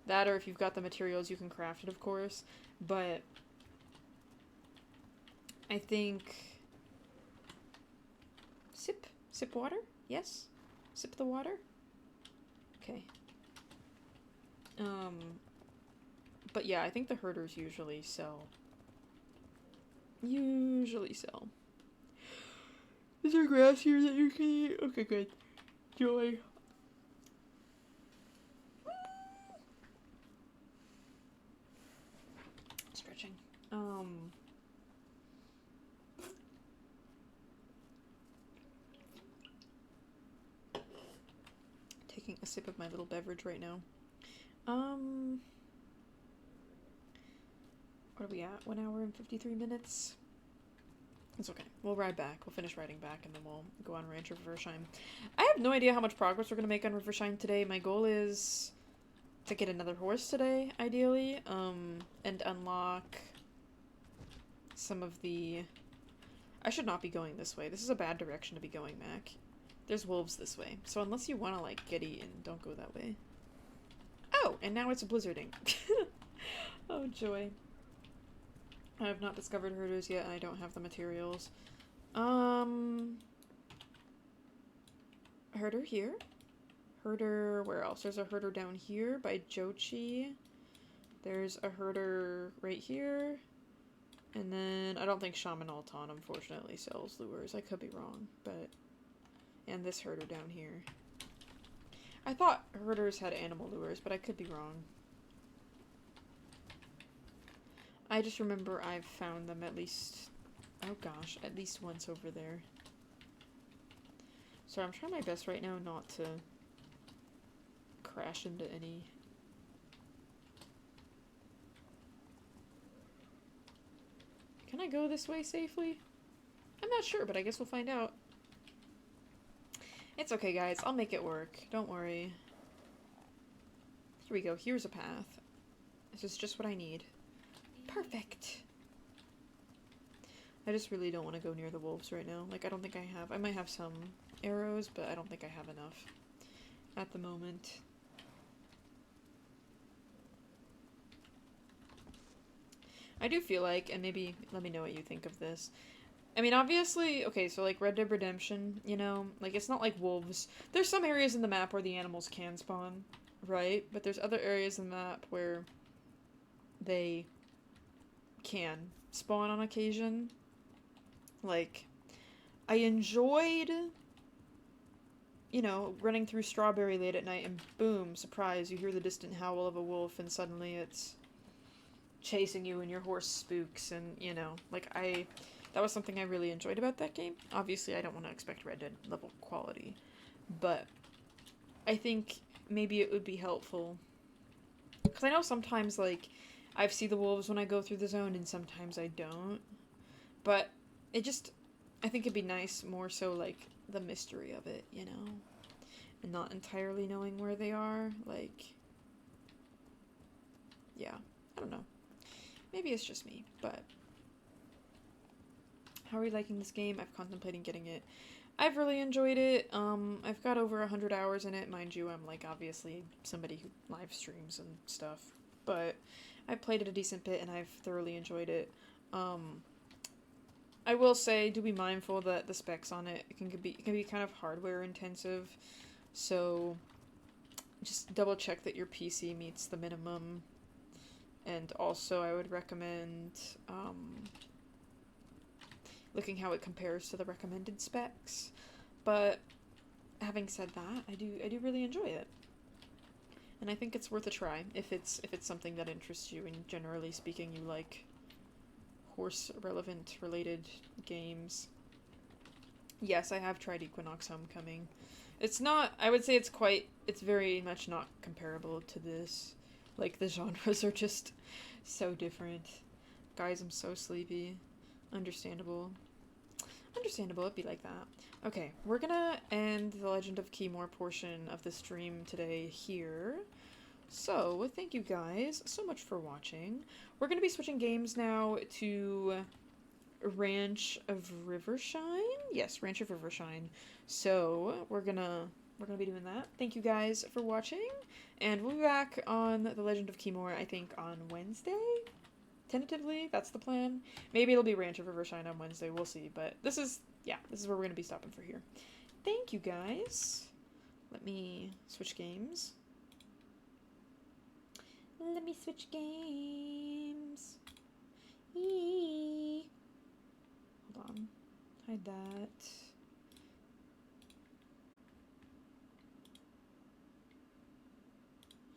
That, or if you've got the materials, you can craft it, of course. But I think... Sip water? Yes? Sip the water? Okay. But yeah, I think the herders usually sell. Is there grass here that you can eat? Okay, good. Joy. Stretching. Taking a sip of my little beverage right now. What are we at? 1 hour and 53 minutes? It's okay. We'll ride back. We'll finish riding back and then we'll go on Ranch of Riversheim. I have no idea how much progress we're going to make on Riversheim today. My goal is to get another horse today, ideally, and unlock some of the... I should not be going this way. This is a bad direction to be going, Mac. There's wolves this way. So unless you want to, like, get eaten, don't go that way. Oh, and now it's blizzarding. Oh, joy. I have not discovered herders yet, and I don't have the materials. Herder here. Herder, where else? There's a herder down here by Jochi. There's a herder right here. And then, I don't think Shaman Altan, unfortunately, sells lures. I could be wrong, but... And this herder down here. I thought herders had animal lures, but I could be wrong. I just remember I've found them at least, oh gosh, at least once over there. So I'm trying my best right now not to crash into any. Can I go this way safely? I'm not sure, but I guess we'll find out. It's okay, guys. I'll make it work. Don't worry. Here we go. Here's a path. This is just what I need. Perfect. I just really don't want to go near the wolves right now. Like, I don't think I have. I might have some arrows, but I don't think I have enough at the moment. I do feel like, and maybe let me know what you think of this. I mean, obviously, okay, so like Red Dead Redemption, you know, like it's not like wolves. There's some areas in the map where the animals can spawn, right? But there's other areas in the map where they can spawn on occasion. Like, I enjoyed, you know, running through Strawberry late at night and boom, surprise, you hear the distant howl of a wolf and suddenly it's chasing you and your horse spooks and, you know, like that was something I really enjoyed about that game. Obviously, I don't want to expect Red Dead level quality, but I think maybe it would be helpful. Because I know sometimes, like, I see the wolves when I go through the zone and sometimes I don't. But it just, I think it'd be nice more so, like, the mystery of it, you know? And not entirely knowing where they are. Like, yeah, I don't know. Maybe it's just me, but how are you liking this game? I've contemplating getting it. I've really enjoyed it. I've got over 100 hours in it. Mind you, I'm like obviously somebody who live streams and stuff, but I've played it a decent bit and I've thoroughly enjoyed it. I will say, do be mindful that the specs on it can be kind of hardware intensive, so just double check that your PC meets the minimum. And also, I would recommend looking how it compares to the recommended specs. But having said that, I do really enjoy it, and I think it's worth a try if it's something that interests you. And generally speaking, you like horse relevant related games. Yes, I have tried Equinox Homecoming. It's not. I would say it's very much not comparable to this. Like, the genres are just so different. Guys, I'm so sleepy. Understandable. Understandable, it'd be like that. Okay, we're gonna end the Legend of Khiimori portion of the stream today here. So, thank you guys so much for watching. We're gonna be switching games now to Ranch of Rivershine? Yes, Ranch of Rivershine. So, we're gonna be doing that. Thank you guys for watching, and we'll be back on The Legend of Khiimori, I think, on Wednesday? Tentatively, that's the plan. Maybe it'll be Ranch of Rivershine on Wednesday, we'll see, but this is where we're going to be stopping for here. Thank you guys. Let me switch games. Let me switch games. Hold on. Hide that.